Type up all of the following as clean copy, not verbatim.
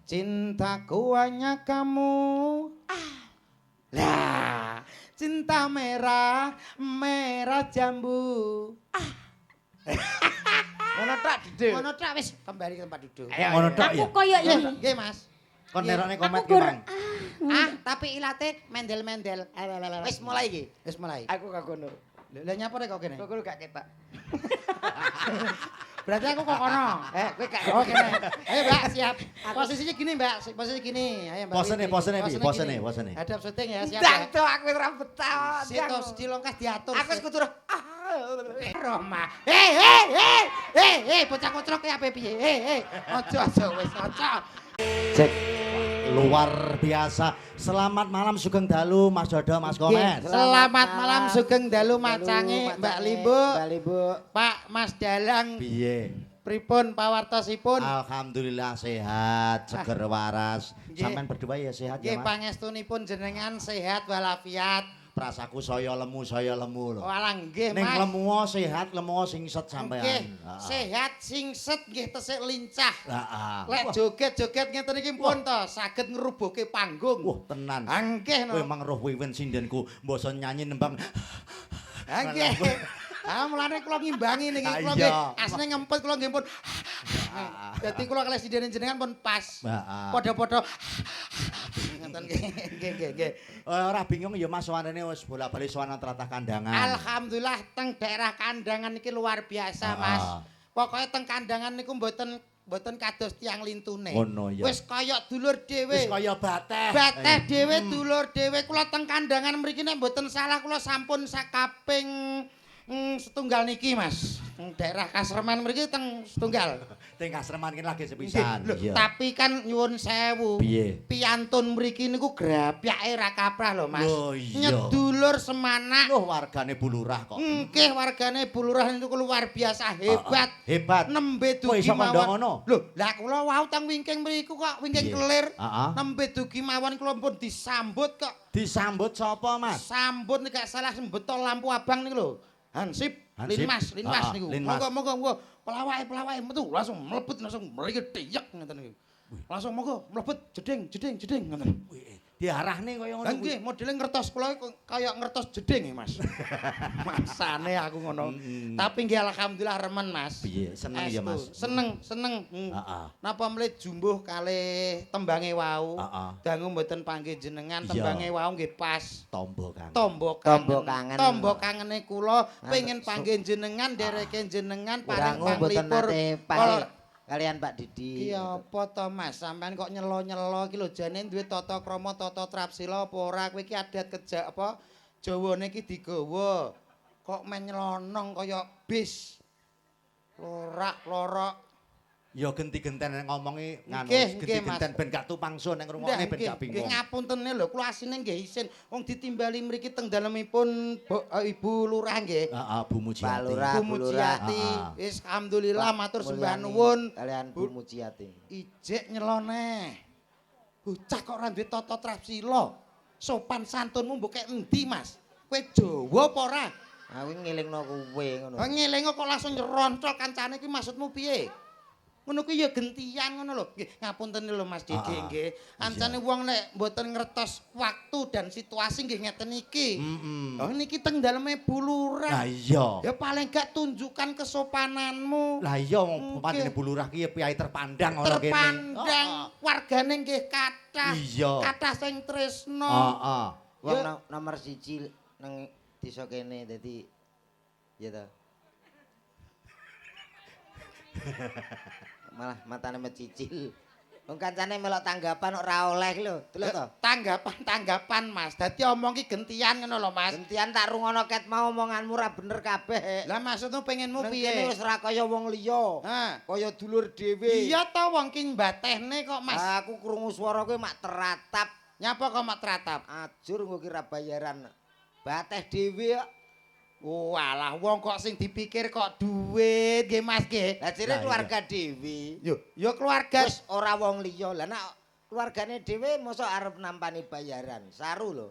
Cintaku hanya kamu. Lah, cinta merah, merah jambu. Ngono tok Dede. Ngono tok wis kembali ke tempat duduk. Ngono tok ya. Aku koyo ya. Nggih, Mas. Kon nerone komet Aku ki, Mang. Tapi ilate mendel-mendel. Wis mulai iki, wis mulai. Aku gak ngono. Lah nyapa rek kok kene? Kok gak ketok. Berarti aku kok kono. Kowe gak Oh, kene. Ayo, Mbak, siap. Posisinya gini, Mbak. Posisi gini. Ayo, Mbak. Posene piye? Posene gini. Posene. Hadap syuting ya, siap. Dang Ya. tuh aku ora betah. Situ dilongkas diatur. Aku wis kudu Roma. Bocah kocrok ya ape piye? Aja wis aja. Cek luar biasa. Selamat malam Sugeng Dalu Mas Dodo Mas Komet. Selamat malam Sugeng Dalu macange Mbak Limbu. Mbak Limbu. Pak Mas Dalang. Piye? Pripun pawartosipun? Alhamdulillah sehat, seger waras. Nggih. Sampean berdua ya sehat ya Nggih Mas. pangestunipun jenengan sehat walafiat. Prasaku saya lemu lho. Walah nggih Ning Mas. lemu sehat, lemu singset sampean. Nggih, Heeh. sehat singset nggih tesih lincah. Heeh. Lek joget-joget ngeten iki pun to saged ngrubuhke panggung. Wah, tenan. Nggih Kowe no. mang roh wiwin sindenku, mbasa nyanyi nembang. Nggih. Mulane kula ngimbangi niki kula Iya. nggih asne ngempet kula nggih pun. Dadi kula kalih sidene jenengan pun pas. Heeh. Padha-padha ngeten nggih. Ora bingung ya Mas sowanene wis bolak-balik sowan tratah kandangan. Alhamdulillah teng daerah kandangan iki luar biasa Mas. Pokoke teng kandangan niku mboten kados tiyang lintune. Ngono ya. Wis kaya dulur dhewe. Wis kaya bateh. Bateh dhewe dulur dhewe kula teng kandangan mriki nek mboten salah kula sampun sakaping setunggal niki Mas. Daerah Kasreman mriki teng setunggal. Teng Kasreman ki lagi sepisan. Lho, tapi kan nyuwun sewu. Piye? Piyantun mriki niku grabyake ra kaprah lho Mas. Loh, iya. Nyedulur semanak. Loh wargane Bulurah kok. Nggih wargane Bulurah niku luar biasa hebat. Hebat. Nembe Kowe dugi iso kandha mawon. ngono? Lho, lah kula wau teng wingking mriku kok wingking Piye? kelir. Heeh. Nembe dugi mawon kula pun disambut kok. Disambut sapa Mas? Sambut nek gak salah sembetol lampu abang niku lho. Hansip, Hansip. Linmas Ah, niku. Linmas. Monggo pelawake metu langsung mlebet langsung mriki tiyek ngoten niku. Langsung monggo mlebet jeding ngoten. Diarahne kaya Lah ngono. nggih, modele ngertos kula kaya ngertos jeding Mas. Masane aku ngono. Tapi nggih alhamdulillah remen Mas. Piye? Seneng ya Mas. Seneng. Heeh. Napa mlih jumbuh kalih tembange wau. Heeh. Dangu mboten panggih jenengan Iya. tembange wau nggih pas. Tombo kan. Tombo kangen. Tombo kangene kula pengen panggih jenengan dereke jenengan paring Urangu mboten panglipur. nate panggil kalian Pak Didi. Ki apa to Mas, sampean kok nyelo-nyelo iki lho jane duwe tata krama tata trapsila apa ora kowe iki adat kejak apa Jawane iki digawa. Kok men nyelonong kaya bis. Lorak-lorok. Ya genti-genten ngomongi nganu Nggih, genti-genten Mas. ben gak tupangsun ning rungokne ben gak bingung. Nggih ngapuntene lho, kula asine nggih isin wong ditimbali mriki teng dalemipun Ibu Lurah nggih. Heeh, Bu Mujiati. Pak Lurah. Bu Mujiati, wis alhamdulillah matur sembah nuwun. Kalian Bu Mujiati. Ijek nyelone. Bocah kok ora duwe tata trapsila. Sopan santunmu mbok kek endi, Mas? Kowe Jawa apa ora? Aku ngelingno kowe ngono. Ngelingo kok langsung nyeroncol kancane iki maksudmu piye? Ngono kuwi ya gentian ngono lho. Nggih, ngapunten lho Mas Didi nggih. Ancane wong nek mboten ngertos waktu dan situasi nggih ngeten iki. Oh niki teng daleme Bulurah. Lah iya. Ya paling gak tunjukkan kesopananmu. Lah iya wong pancene Bulurah ki piyai terpandang ngono kene. Terpandang wargane nggih kathah. Iya. Kathah sing tresno. Heeh. Wong nomor 1 nang desa kene dadi ya ta. Malah matane mecicil. Wong kancane melok tanggapan ora oleh lho. Delok to. Tanggapan Mas. Dadi omong ki gentian ngono lho Mas. Gentian tak rungono ket mau omonganmu ora bener kabeh. Lah maksudmu pengenmu Kene piye? wis ora kaya wong liya. Ha. Kaya dulur dhewe. Iya to wong ki mbatehne kok Mas. Aku krungu swara kowe mak teratap. Nyapa kok mak teratap? Ajur engko kira bayaran. Bateh dhewe kok. Walah wong kok sing dipikir kok duit nggih Mas nggih. Lah jere keluarga dhewe. Yo keluarga Wis ora wong liya. Lah nek keluargane dhewe mosok arep nampani bayaran. Saru lho.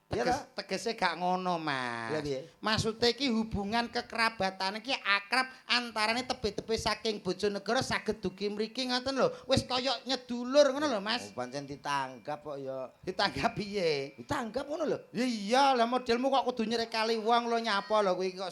Tegese gak ngono, Mas. Lah piye? Maksude iki hubungan kekerabatan iki akrab antarane tebe-tebe saking Bojonegoro saged dugi mriki ngoten lho. Wis kaya nyedulur ngono lho, Mas. Pancen ditanggap kok ya. Ditanggap piye? Ditanggap ngono lho. Iya, lah modelmu kok kudu nyrekali wong lho nyapa lho kowe kok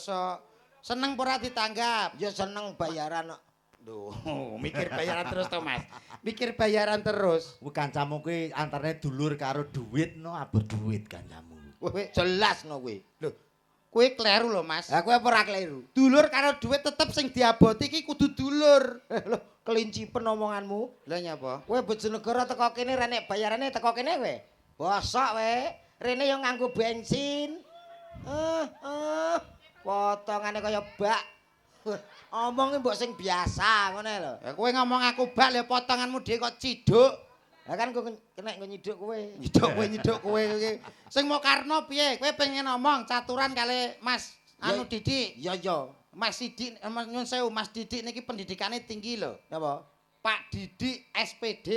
seneng ora ditanggap. Ya seneng bayaran kok. Duh, mikir bayaran terus to, Mas. Mikir bayaran terus. Kuwi kancamu kuwi antarane dulur karo duit no abot duit kancamu. Kowe jelas no kowe. Lho, kowe kleru lho, Mas. Lah kowe apa ora kleru? Dulur karo duit tetep sing diaboti iki kudu dulur. Lho, kelincipen omonganmu. Lah nyapa? Kowe Bojonegoro teko kene renek bayarane teko kene kowe. Bosok kowe. Rene yo nganggo bensin. Potongane kaya bak. Omongnya mbok sing biasa ngono lho. Ya kowe ngomong aku bak lho potonganmu dhewe kok ciduk. Lah kan kowe kena nyiduk kowe. Nyiduk kowe iki. Sing mau karno piye? Kowe pengen ngomong caturan kali Mas anu Didik. Iya iya. Mas Didik, nyun sewu Mas Didik niki pendidikane tinggi lho. Napa? Pak Didik SPD.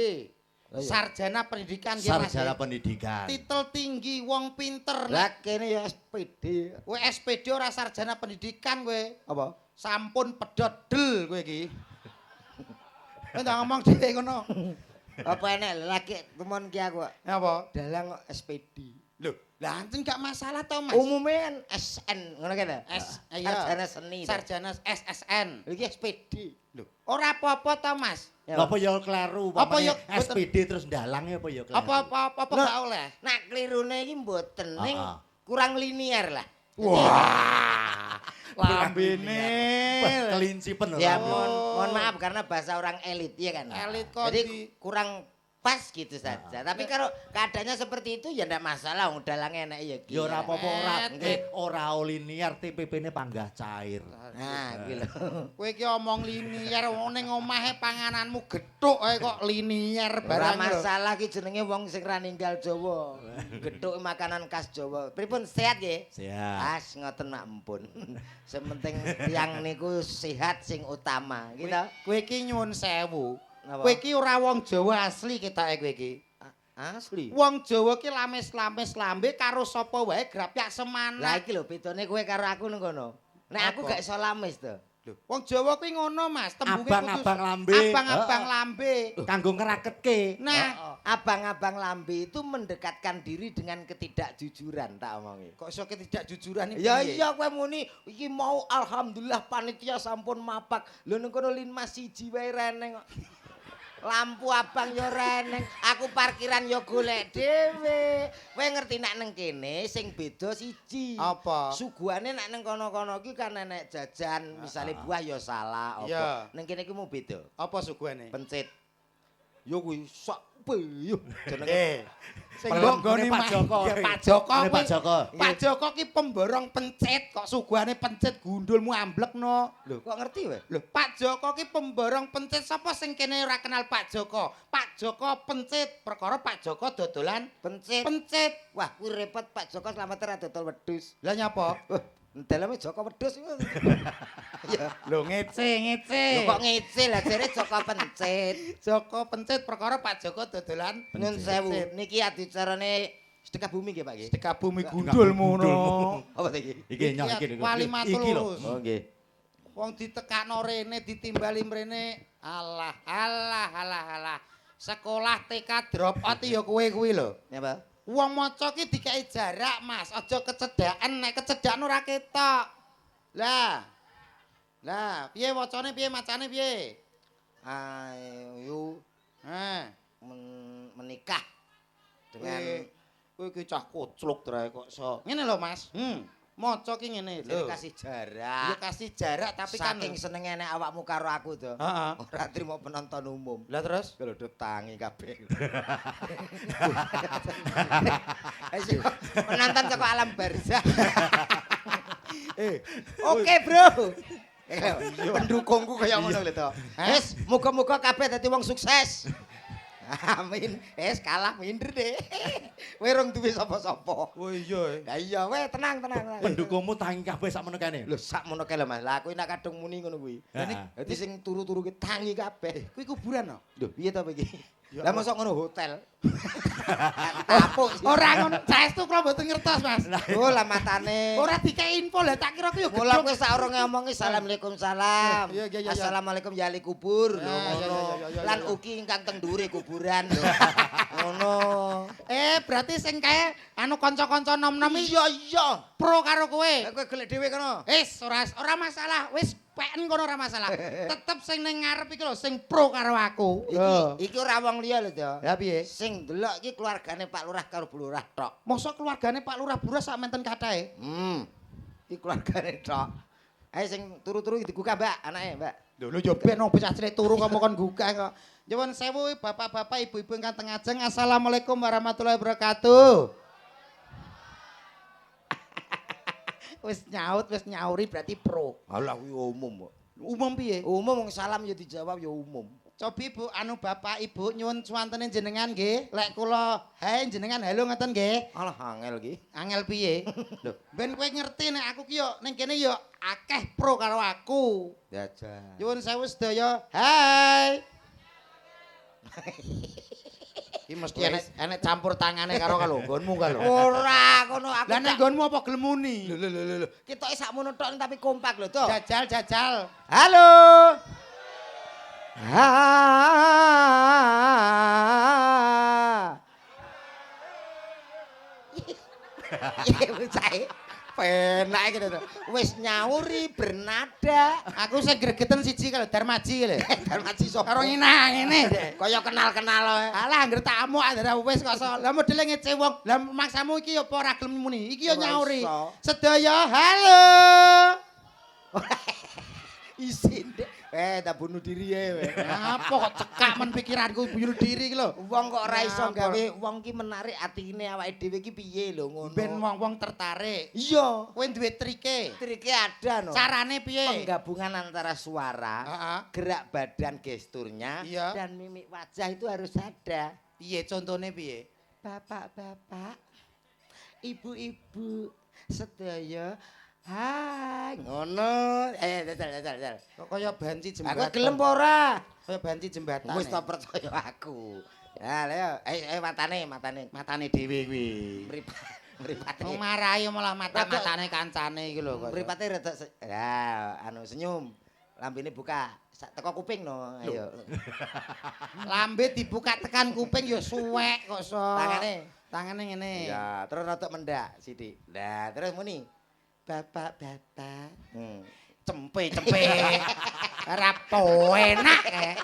Oh, iya. Sarjana pendidikan nggih Mas. Sarjana pendidikan. Titel tinggi wong pinter. Lah kene ya SPD. Kowe SPD ora sarjana pendidikan kowe. Apa? Sampun pedhot del kowe iki. Kowe ndak ngomong dhewe ngono. Apa enek lagi temen ki aku. Apa? Dalang kok SPD. Lho, lah anten gak masalah to, Mas. Umumnya kan SN ngono kene. Iya. Sarjana seni. Sarjana SSN. Iki SPD. Lho, ora apa-apa to, Mas. Lha apa ya kleru Apa ya pamane SPD terus ndalang ya apa ya kleru. Apa gak oleh? Nak klirune iki mboten ning Heeh. kurang linier lah. Wah. Lambene. Kelincipen lho. Ya lambene. mohon maaf karena bahasa orang elit ya kan. Elit kok Jadi kurang pas gitu saja. Tapi kalau keadaannya seperti itu ya ndak masalah wong dalang enek ya. Ya ora apa-apa ora. Nggih. Ora linear TPP-ne panggah cair. Nah, iki lho. Kowe iki omong linier wong ning omahe pangananmu gethuk ae kok linier Ora barang lho. masalah ki jenenge wong sing ra ninggal Jawa. Gethuk makanan khas Jawa. Pripun sehat nggih? Siap. As ngoten mak empun. Sementing tiyang niku sehat sing utama, gitu. Kowe iki nyuwun sewu. Napa? Kowe iki ora wong Jawa asli ketoke kowe iki. Asli. Wong Jawa ki lamis-lamis lambe karo sapa wae grapyak Lah semanak. iki lho bedone kowe karo aku nang kono. Nek aku Apa? gak iso lamis to. Lho, wong Jawa kuwi ngono, Mas. Tembunge Abang-abang lambe. Abang-abang Heeh. lambe. Kanggo ngeraketke. Nah, Abang-abang lambe itu mendekatkan diri dengan ketidakjujuran tak omongi. kok iso ketidakjujuran iki? Ya piye? iya kowe muni iki mau alhamdulillah panitia sampun mapak. Lho ning kono lin Mas siji wae reneng kok. Lampu abang yo reneng, aku parkiran yo golek dhewe. Kowe ngerti nek nang kene sing beda siji. Apa? Suguhane nek nang kono-kono iki kan enek jajan, misale buah yo salah Iya. apa. Ning kene iki mau beda. Apa suguhane? Pencit. Yo kuwi sak peyuh jenenge. Eh, sing Pelem nggone Pak Joko. Ya, Pak Joko. Ini Pak kuwi- Joko. Pak Joko ki pemborong pencit kok suguhane pencit gundulmu amblekno. Lho, kok ngerti wae? Lho, Pak Joko ki pemborong pencit sapa sing kene ora kenal Pak Joko? Pak Joko pencit, perkara Pak Joko dodolan Pencit. pencit. Wah, kuwi repot Pak Joko slamet ra dodol wedhus. Lah nyapa? Daleme Joko wedhus iku. Ya. Lho ngece. Lho kok ngecil lah jare Joko pencit. Joko pencit perkara Pak Joko dodolan Nyun pencit. sewu, niki adicarane sedekah bumi nggih Pak nggih. Sedekah bumi gundulmu no. Apa iki? Iki nyok iki. Wali matur Iki lho. lurus. Oh nggih. Wong ditekakno rene ditimbali mrene. Alah. Sekolah TK drop out ya kowe kuwi lho. Napa? Wong maca ki dikei jarak, Mas. Aja kecedaken, nek kecedakan ora ketok. Lah. Piye wacane piye macane piye? Ayo menikah dengan Kowe iki cah kocluk trae kok iso. Ngene lho, Mas. Maca ki ngene lho. kasih Ya jarak. kasih jarak tapi kan Saking senenge nek awakmu karo aku to. Heeh. Ora trimo penonton umum. Lah terus Gelodok tangi kabeh. Penonton saka alam barzah. Oke, Bro. Pendukungku kaya ngono lho to. Wis, muga-muga kabeh dadi wong sukses. Amin. Kalah minder deh. Kowe rong duwe sapa-sapa. Oh iya. Lah iya, weh tenang. Pendukungmu tangi kabeh sakmono kene. Lho sakmono kae lho Mas. Lah aku nek kadung muni ngono kuwi. Heeh. Dadi sing turu-turu ki tangi kabeh. Kuwi kuburan no? Lho piye to iki? Lah mosok ngono hotel. Tapuk sih. Ora ngono, saestu kula mboten ngertos, Mas. Oh lah matane. Ora dikei info lah tak kira ku yo Mula gedhog. kowe sak urunge ngomongi assalamualaikum salam. Iya, iya, iya. Assalamualaikum ya ahli kubur lho Ya, ya, ngono. ya, ya, ya, Lan ya. ugi ingkang teng dhuwure kuburan lho. Ngono. Berarti sing kae anu kanca-kanca nom-nom iki Iya. pro karo kowe. Lah kowe gelek dhewe kono. Ora masalah, wis peken kono ora masalah. Tetep sing ning ngarep iki lho sing pro karo aku. Iki ora wong liya lho, To. Ya piye? Sing delok iki keluargane Pak Lurah karo Bu Lurah tok. Mosok keluargane Pak Lurah Burah sak menten kathahe. Iki keluargane tok. Ayo sing turu-turu digugah, Mbak, anake, Mbak. Lho yo ben opo cacile turu kamu kon gugah kok. Nyuwun sewu bapak-bapak, ibu-ibu ingkang teng ajeng. Assalamualaikum warahmatullahi wabarakatuh. Wis nyaut, wis nyauri berarti pro. Alah kuwi umum kok. Umum piye? Umum wong salam ya dijawab ya umum. Cobi Bu, anu bapak ibu nyuwun suwantene jenengan nggih. Lek kula hae jenengan halo ngoten nggih. Alah angel iki. Angel piye? Lho, ben kowe ngerti nek aku ki yo ning kene yo akeh pro karo aku. Jajan. Nyuwun sewu sedaya. Hai. Iki mesti enek campur tangane karo nggonmu ka lho. Ora kono aku. Lah nek nggonmu apa gelem muni? Lho. Ketoke sakmono tok tapi kompak lho, To. Jajal. Halo. Ha. Iya bocah. Penak iki to. Wis nyauri bernada. Aku sing gregeten siji karo Darmaji lho. Darmaji sapa? Karo nginang ngene. Kaya kenal-kenal wae. Alah anggere tamu ada wis kok so. Lah modele ngece wong. Lah maksamu iki apa ora gelem muni? Iki yo Ora nyauri. iso. Sedaya halo. Isin dek. Tak bunuh diri ya. Apa kok cekak men pikiranku bunuh diri iki lho. Wong kok ora iso Ngapur. gawe wong ki menarik atine awake dhewe ki piye lho ngono. Ben wong-wong tertarik. Iya, Kowe duwe trike. trike ada no. Carane piye? Penggabungan antara suara, Heeh. gerak badan gesturnya Iya. dan mimik wajah itu harus ada. Piye contone piye? Bapak-bapak, ibu-ibu, sedaya. Hai, ngono. Dal. Kok kaya banci Aku jembatan. gelem apa ora? Kaya banci jembatan. Wis tak percaya aku. Ya, ayo matane. Matane dhewe kuwi. Mripate. Wong marahi malah mata-matane kancane iki lho kok. Mripate rada ya, anu senyum. Lambene buka. Sak teko kuping no. Ayo. Lambe dibuka tekan kuping ya suwek kok so. Tangane ngene. Ya, terus rada mendak sithik. Lah, terus muni. Bapak-bapak. Cempe. Rapo enak kae.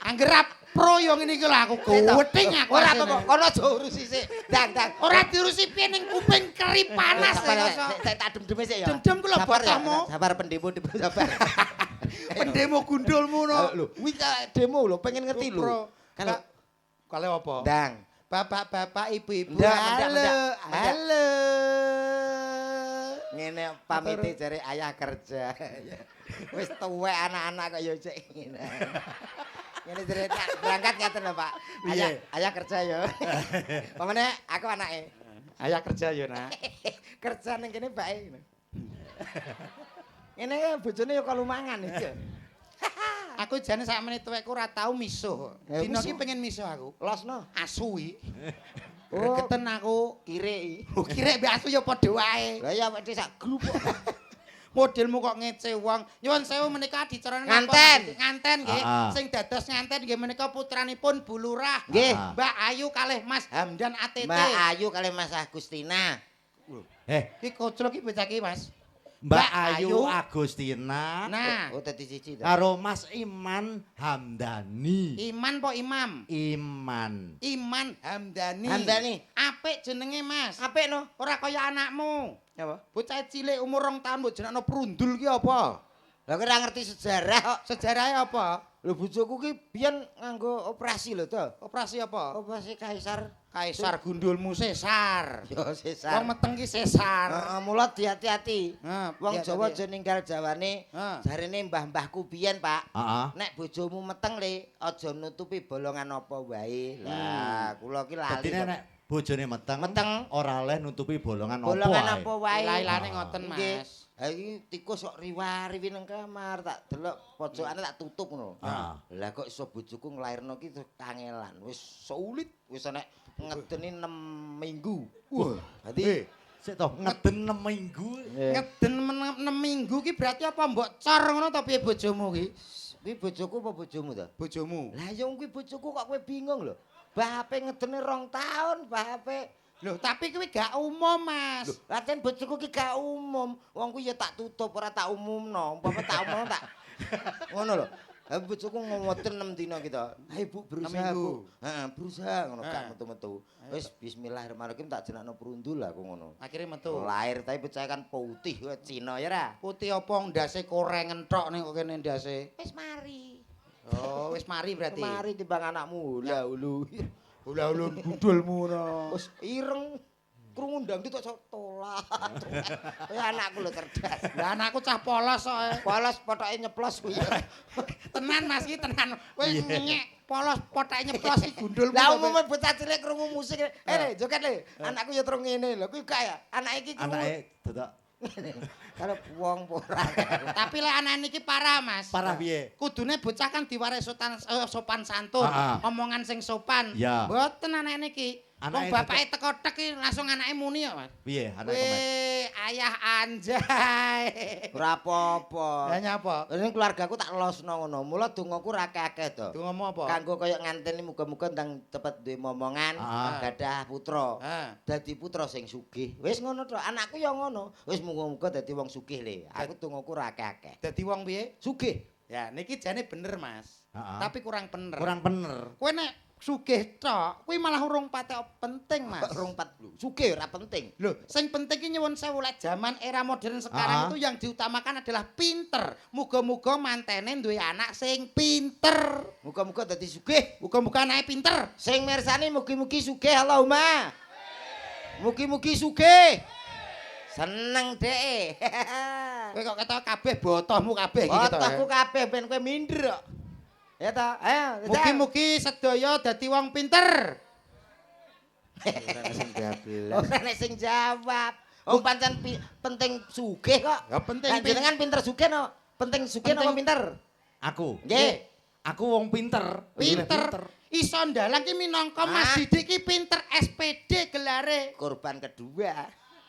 Angger pro yo ngene iki lho aku gowething aku. Ora apa-apa, kono aja urusi sik. Dang. Ora diurusi piye ning kuping keri panas kok. Tak dem-deme sik ya. Dem-dem ku lho botomu. Sabar pendemo sabar. Pendemo gundulmu no. Lho, kuwi demo lho, pengen ngerti lho. Kalau apa? Dang. Bapak-bapak, ibu-ibu. Mendak. Halo. Ngene pamite jare ayah kerja. Wis tuwek anak-anak kok ya cek ngene. Ngene jare berangkat ngaten lho, Pak. Ayah kerja ya. Pamane aku anake. Ayah kerja yo, Nak. Kerja ning kene bae. Ngene bojone ya kalumangan iki. Aku jane sak menit tuwekku ora tau misuh. Dino iki pengen misuh aku. Losno. Asu iki. Oh, Gregeten aku. kirek. Kirek mbek asu ya padha wae. Lah ya awake sak grup. Modelmu kok ngece wong. Nyuwun sewu menika dicarane Nganten. Nganten nggih. Ah. Sing dados nganten nggih menika putranipun Bu Lurah. Nggih. Mbak Ayu kalih Mas Hamdan ATT. Mbak Ayu kali Mas Agustina. Eh, Iki koclok iki bocah iki, Mas. Mbak Ayu Agustina Nah, Oh dadi siji to. karo Mas Iman Hamdani. Iman po Imam? Iman. Iman Hamdani. Hamdani. Apik jenenge, Mas. Apik no. Ora kaya anakmu. Apa? Bocah cilik umur 2 tahun mbok jenengno Brundul ki apa? Lah kowe ora ngerti sejarah kok. Sejarahnya apa? Lho bojoku ki biyen nganggo operasi lho to. Operasi apa? Operasi kaisar. Kaisar gundulmu sesar. Yo sesar. Wong meteng ki sesar. Heeh, mula hati-hati. Wong iya, Jawa iya. aja ninggal Jawane. Heeh. Jarene mbah-mbahku biyen, Pak. Heeh. Nek bojomu meteng le, aja nutupi bolongan apa wae. Lah, kula ki lali. Dadine nek bojone meteng. Meteng. Ora oleh nutupi bolongan apa Bolongan wae. apa wae. Lailane ngoten, Nggih. Mas. Ha iki tikus kok riwa-riwi nang kamar, tak delok pojokane tak tutup ngono. Ah. Lah kok iso bojoku nglairno ki terus kangelan. Wis sulit, wis nek ngedeni 6 minggu. Wah, dadi Sik toh ngeden 6 minggu. Ngeden 6 minggu ki berarti apa mbok cor ngono to piye bojomu ki? kuwi bojoku apa bojomu ta? Bojomu. Lah ya kuwi bojoku kok kowe bingung lho. Bahape ngedene 2 tahun, bahape. Loh, tapi kuwi gak umum, Mas. Latihan bojoku ki gak umum. Wong kuwi ya tak tutup ora tak umumno. Umpama tak umumno tak ngono lho. Ha bojoku ngomoten 6 dina kita. Hai Bu, berusaha Bu. Heeh, berusaha ngono gak metu-metu. Wis bismillahirrahmanirrahim tak jenakno perundul aku ngono. Akhirnya metu. Lahir tapi percaya kan putih kowe Cina ya ra. Putih apa ndase koreng entok ning kok kene ndase. Wis mari. Oh, wis mari berarti. Mari timbang anakmu. Lah ulu. Ula-ulun gudulmu no. Wis ireng krungu ndang tok tolak. Kaya anakku lho cerdas. Lah anakku cah polos kok. Polos potoke nyeplos kuwi. Tenan Mas iki tenan. Kowe nyek polos potoke nyeplos iki gundulmu. Lah umume bocah cilik krungu musik. Le, joget le. Anakku ya terus ngene lho. Kuwi gak ya. Anak iki krungu. Anake dadak Karo wong ora. Tapi lek anak niki parah, Mas. parah piye? Kudune bocah kan diwaris sopan santun, omongan sing sopan. Ya. Mboten anak niki. Wong Anake bapake teko tek ki langsung anake muni kok, Mas. Piye anake komen? Ayah anjay. Ora apa-apa. Lah nyapa? Ini keluargaku tak losno ngono. Mula dongaku ra akeh to. Tuh ngomong apa? Kanggo kaya nganteni muga-muga ndang cepet duwe momongan, gadah putra. Dadi putra sing sugih. Wis ngono to. Anakku ya ngono. Wis muga-muga dadi wong sugih le. Aku dongaku ra akeh. Dadi wong piye? Sugih. Ya, niki jane bener, Mas. Tapi kurang bener. Kurang bener. Kowe nek sugih tok, kuwi malah urung patek penting, Mas. Rong 40. Sugih ora penting. Loh, sing penting ki nyuwun sewu lek zaman era modern sekarang itu yang diutamakan adalah pinter. Muga-muga mantene duwe anak sing pinter. Muga-muga dadi sugih. Muga-muga anake pinter. Sing mirsani mugi-mugi sugih Allahumma. Mugi-mugi sugih. Seneng dek. Kowe kok kata kabeh botohmu kabeh iki to. Otakku kabeh ben kowe minder kok. Ya ta, ayo. Mugi-mugi sedaya dadi wong pinter. Ora nek sing jawab. Wong pancen penting sugih kok. Ya penting Jenengan pinter sugih no. Penting sugih napa pinter? Aku. Nggih. Aku wong pinter. Pinter. Iso ndalang ki minangka Mas Didik ki pinter SPD gelare. Korban kedua.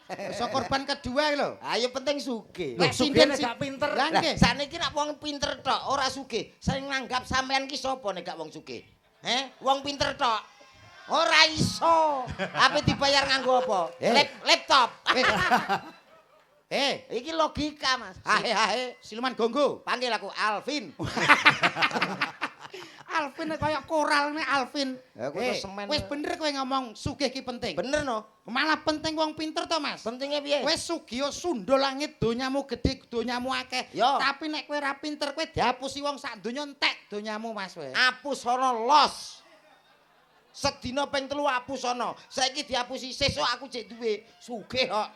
Iso korban kedua lho. Ayo penting sugih. Lek Sugih sinden nek gak pinter. Lah Lah nggih. sakniki nek wong pinter tok ora sugih. Sing nanggap sampean ki sapa nek gak wong sugih? Wong pinter tok. Ora iso. Ape dibayar nganggo apa? Laptop. Iki logika, Mas. Hahe. Siluman Gonggo. Panggil aku Alvin. Alvin kaya koralne Alvin. Ya, kowe semen. Wis bener kowe ngomong sugih ki penting. Bener no? Malah penting wong pinter to, Mas. Pentingnya piye? Wis sugih sundul langit donyamu gedhe donyamu akeh. Yo. Tapi nek kowe ora pinter kowe diapusi wong sak donya entek donyamu, Mas kowe. Apus ana los. Sedina ping 3 apus ana. Saiki diapusi sesuk aku jek duwe sugih kok.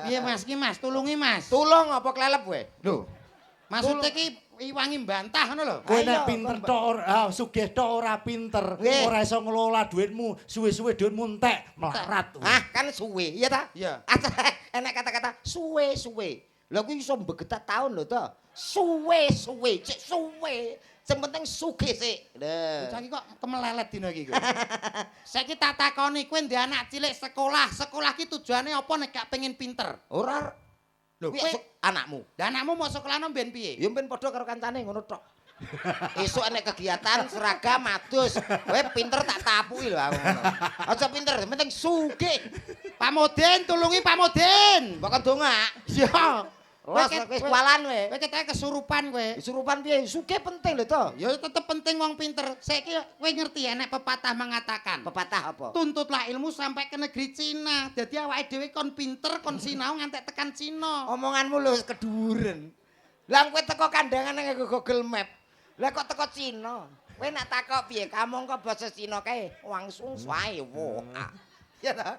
Piye Mas ki Mas, tulungi Mas. Tulung apa klelep kowe? Lho. Maksudnya ki iwangi mbantah ngono lho. Kowe Ayo, nek pinter kon, tok ora sugih tok ora pinter, Nggih. ora iso ngelola dhuwitmu, suwe-suwe dhuwitmu entek, melarat. Kan suwe, iya ta? Iya. Enak kata-kata suwe-suwe. Lha kuwi iso mbegetak taun lho to. Suwe-suwe, cek suwe. Sing penting sugih sik. Bocah iki kok kemelelet dina iki kowe. Saiki tak takoni kowe ndek anak cilik sekolah. Sekolah ki tujuane apa nek gak pengen pinter? Ora Lho, kuwi kowe anakmu. Lah anakmu mau sekolahno mben piye? Ya mben padha karo kancane ngono tok. Esuk enek kegiatan seragam adus. Kowe pinter tak tapuki lho aku ngono. Aja pinter, yang penting sugih. Pak Modin, tulungi Pak Modin. Mbok kon dongak. Iya. Los wis kualan kowe. Kowe ketake kesurupan kowe. Disurupan piye? Sugih penting lho to. Ya tetep penting wong pinter. Saiki kowe ngerti enek pepatah mengatakan, Pepatah apa? tuntutlah ilmu sampai ke negeri Cina. Dadi awake dhewe kon pinter, kon sinau ngantek tekan Cina. Omonganmu lho keduren. Lah kowe teko kandangan nang Google Map. Lah kok teko Cina? Kowe nak takok piye? Kamu kok basa Cina kae langsung wae wo. Ya ta?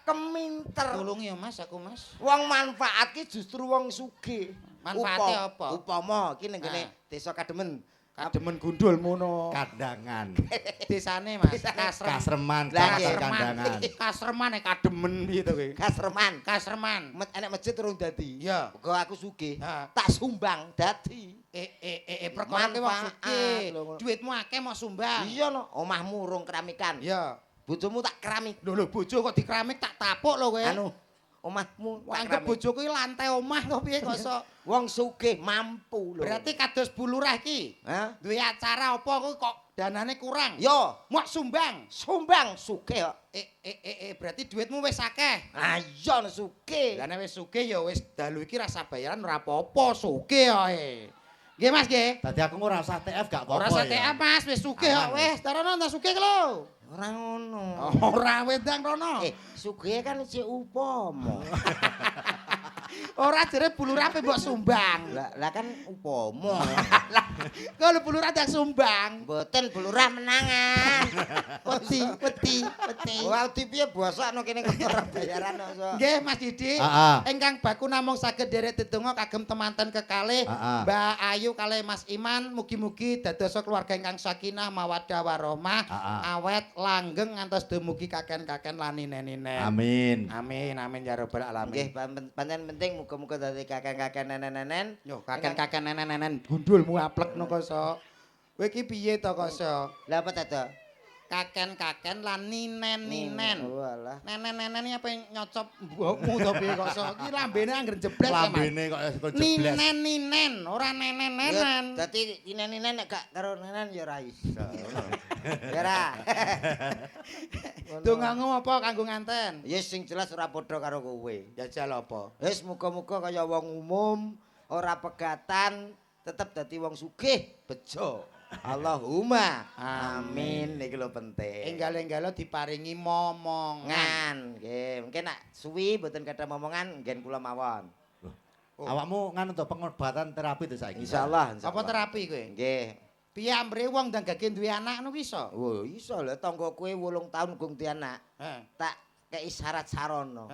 Keminter. Tulungi ya Mas, aku Mas. Wong manfaat ki justru wong sugih. Manfaate apa? Upama iki ning gene Desa Kademen. Kademen gundulmu no. Kandangan. Desane Mas, Kasreman, Lah, Kecamatan Kandangan. Kasreman kademen piye to kowe? Kasreman. Kasreman. Enek masjid urung dadi. Iya. Muga aku sugih. Ha. Tak sumbang dadi. Perkara kowe wong Manfaat sugih. lho, ngono. Duitmu akeh mau sumbang. Iya no, omahmu urung keramikan. Iya. Bojomu tak keramik. Lho bojo kok dikeramik tak tapuk lho kowe. Anu, omahmu tak Anggap keramik. bojoku iki lantai omah to piye kok iso. Wong sugih mampu lho. Berarti kados bulurah iki. Hah? Duwe acara apa kuwi kok danane kurang? Yo, Mau sumbang. sumbang sugih kok. Berarti duitmu wis akeh. Ah iya no sugih. Lah nek wis sugih ya wis dalu iki rasa bayaran ora apa-apa, sugih ae. Nggih Mas nggih. Dadi aku ora usah TF gak apa-apa. Ora usah TF Mas, wis sugih kok Aman. wis. Tarono tak sugih lho. Ora ngono. Ora wedang rono. Sugih kan isih upama. Ora jere bulurah pe mbok sumbang. Lah kan upama. Kalau bulurah tak sumbang. Mboten bulurah menangan. Wedi. Wah, piye bosokno kene kok ora bayaran kok. Nggih Mas Didi. Ingkang baku namung saged derek dedonga kagem temanten kekalih Mbak Ayu kalih Mas Iman mugi-mugi dadosa keluarga ingkang sakinah mawaddah warahmah awet langgeng ngantos dumugi kaken-kaken lan ninen-ninen. Amin. Amin ya rabbal alamin. Nggih, pancen penting muga-muga dadi kakek-kakek nenen-nenen. Yo kaken-kaken nenen-nenen gundulmu aplekno kok so. Kowe iki piye to kok so? Lah apa ta? Kaken-kaken lan ninen-ninen. Walah. Nenen-nenen iki apa nyocop mbokmu to piye kok so? Iki lambene angger jebles ya, Mas. Lambene kok jebles. Ninen-ninen, ora nenen-nenen. Dadi nenen-nenen nek gak karo nenen ya ora iso. Ya ora. Dongamu apa kanggo nganten? Ya sing jelas ora padha karo kowe. Jajal apa? Wis muga-muga kaya wong umum, ora pegatan, tetep dadi wong sugih, bejo. Allahumma amin niki lho penting. Enggal-enggalo diparingi momongan. Nggih, mungkin nak suwi mboten kada momongan nggen kula mawon. Awakmu nganu to pengobatan terapi to saiki. Insyaallah. Apa terapi kowe? Nggih. Piye ambre wong ndang gage duwe anak ngono ki iso? Oh, iso lho tangga kowe 8 taun gung di anak. Tak kei syarat sarana.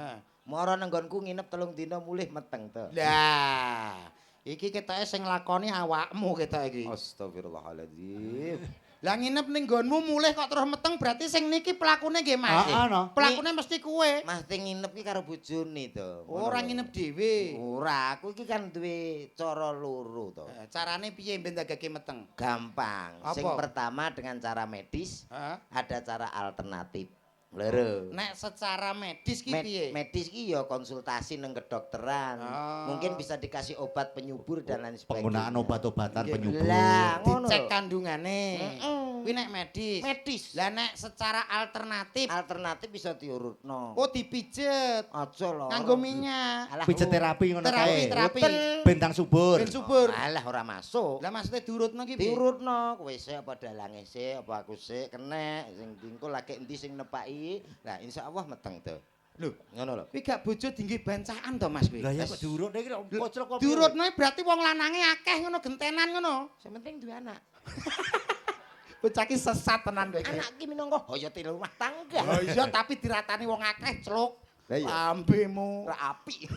Mara nang nggonku nginep 3 dina mulih meteng to. Lah, iki ketoke sing lakoni awakmu ketok iki. Astagfirullahaladzim. Lah nginep ning nggonmu mulih kok terus meteng berarti sing niki pelakune nggih Mas. Pelakune mesti kowe. Mas ting nginep ki karo bojone to. Ora nginep dhewe. Ora, aku iki kan duwe cara loro to. Carane piye ben dagake meteng? Gampang. Apa? Sing pertama dengan cara medis, ada cara alternatif. Loro. Nek secara medis ki piye? Medis ki ya konsultasi nang kedokteran. Mungkin bisa dikasih obat penyubur dan lain sebagainya. Penggunaan obat-obatan penyubur. Lah, ngono. Dicek kandungane. Kuwi nek medis. Medis. Lah nek secara alternatif. Alternatif bisa diurutno. Oh dipijet. Aja lho. Nganggo minyak. Alah, Pijet terapi ngono kae. Terapi. Bentang subur. Ben subur. Alah ora masuk. Lah maksudnya diurutno ki piye? Diurutno, kowe sik apa dalange sik, apa aku sik kenek, sing dingko lagi endi sing nepaki. Lah insyaallah meteng to. Lho, ngono lho. Kuwi gak bojo dinggi bancaan to Mas kuwi. Lah ya kok diurutne iki pocrok kok. Diurutno berarti wong lanange akeh ngono gentenan ngono. Sing penting duwe anak. Bocah ki sesat tenan kowe iki. Anak ki minangka hayate rumah tangga. Oh iya tapi diratani wong akeh celuk. Lah iya. Lambemu. Ora apik.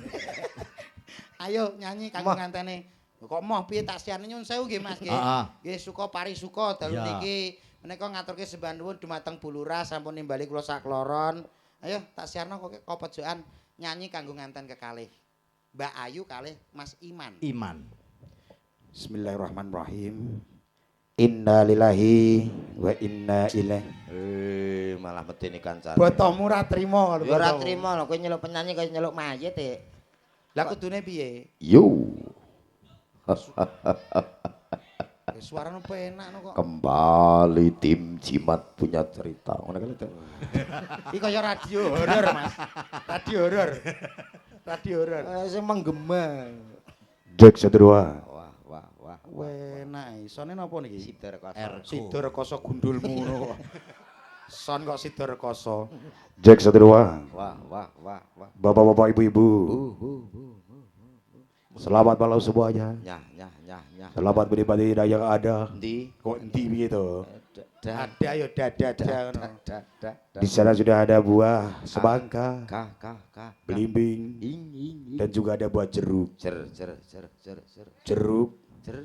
Ayo nyanyi kanggo ngantene. Kok moh piye tak siane nyun sewu nggih Mas nggih. Nggih suka parisuka dalu niki menika ngaturke sembah nuwun dumateng Bulurah sampun nimbali kula sakloron. Ayo tak siarno kok pojokan nyanyi kanggo nganten kekalih. Mbak Ayu kalih Mas Iman. Iman. Bismillahirrahmanirrahim. Inna lillahi wa inna ilaihi. Malah medeni kancane. Botomu ra trima lho. Ya ora trima lho, kowe nyeluk penyanyi kaya nyeluk mayit e. Lah kudune piye? Yo. Suarane penak kok. Kembali tim Jimat punya cerita. Ngono kan itu. Iki kaya radio horor, Mas. Radio horor. Radio horor. Sing menggema. Jack Sedrua. Wah. Enak. Sone napa niki? Sidarkoso. Sidarkoso gundulmu ngono kok. Son kok Sidarkoso. Jack Sedrua. Wah. Bapak-bapak, ibu-ibu. Selamat malam semuanya. Nyah. Selamat menikmati hidangan yang ada. Ndi? Kok endi begitu? Ada yo dada ngono. Di sana sudah ada buah semangka, Kah. belimbing, Ing. dan juga ada buah jeruk. Jer. Jeruk Jer.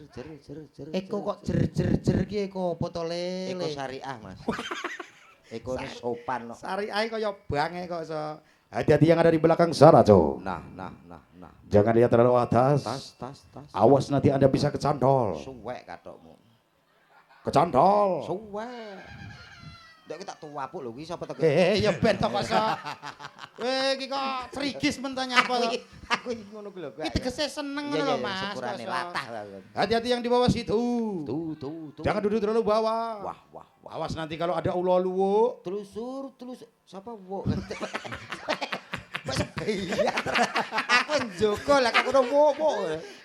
Eko kok jer ki eko apa to le? Eko syariah, Mas. Eko ini sopan kok. Syariah kaya bange kok so. Hati-hati yang ada di belakang sana, Cok. Nah. Jangan lihat terlalu atas. Tas. Awas nanti Anda bisa kecantol. Suwek katokmu. Kecantol. Suwek. Ndak tak tuwapuk lho kuwi sapa to? Ya ben to kok so. Iki kok frigis mentanya apa to? Aku iki ngono ku lho. Iki tegese seneng ngono lho Mas. Sepurane kok, so. latah. Hati-hati yang di bawah situ. Tuh. Jangan duduk terlalu bawah. Wah. Awas nanti kalau ada ular luwuk. Telusur. Sapa wuk? Iya. Aku njogo lah aku ora wuk.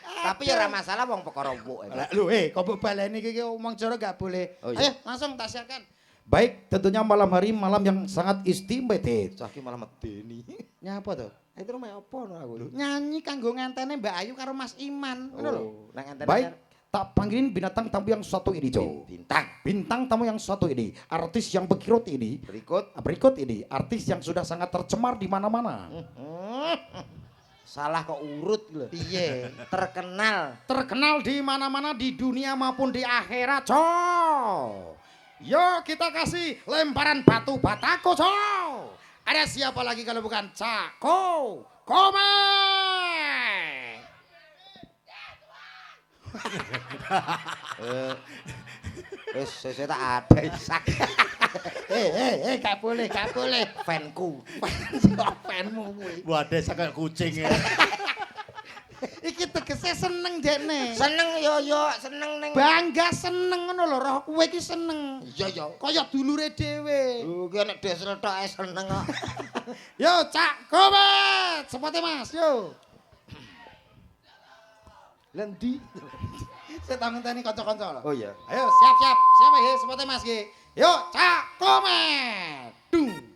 Tapi ya ora masalah wong perkara wuk. Lho kok mbok baleni iki omong cara gak boleh. Oh, iya. Ayo langsung tak siapkan. Baik, tentunya malam hari malam yang sangat istimewa. Cah ki malah medeni. Nyapa to? Itu rumah apa no aku? Nyanyi kanggo ngentene Mbak Ayu karo Mas Iman. Ngono lho. Nang enten. Baik, tak panggilin binatang tamu yang satu ini, Cok. Bintang tamu yang satu ini, artis yang berikut ini. Berikut ini, artis yang sudah sangat tercemar di mana-mana. Salah kok urut lho. Piye? Terkenal di mana-mana di dunia maupun di akhirat, Cok. Yo kita kasih lemparan batu batako, Cok. Ada siapa lagi kalau bukan Cako Komeng? Saya tak ada isak. Gak boleh. Fanku. Fanmu kuwi. Waduh sakit kucing ya. Iki tegese seneng dekne. Seneng yo seneng ning. Bangga seneng ngono lho, roh kowe iki seneng. Iya. Kaya dulure dhewe. Ki nek desel tok ae seneng kok. Yo Cak Komet, sepote Mas, yo. Lendi. Saya tak ngenteni kanca-kanca lho. Oh iya. Ayo siap. Siapa ya sepote Mas ki? Yo Cak Komet. Dung.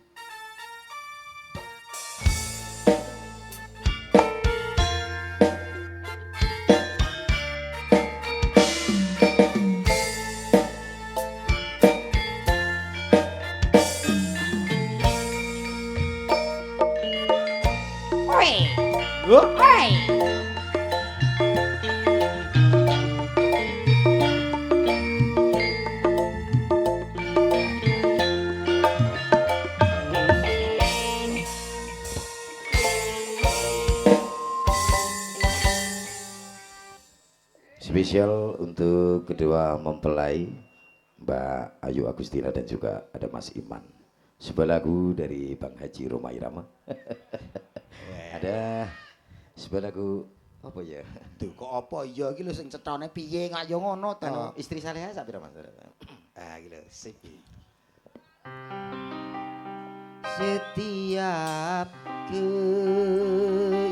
Spesial untuk kedua mempelai Mbak Ayu Agustina dan juga ada Mas Iman. Sebuah lagu dari Bang Haji Roma Irama. Ada sebuah lagu apa ya? Duh kok apa ya iki lho sing cethone piye kok ya ngono to. Istri Saleha sak pira Mas? Iki lho sik. Setiap keindahan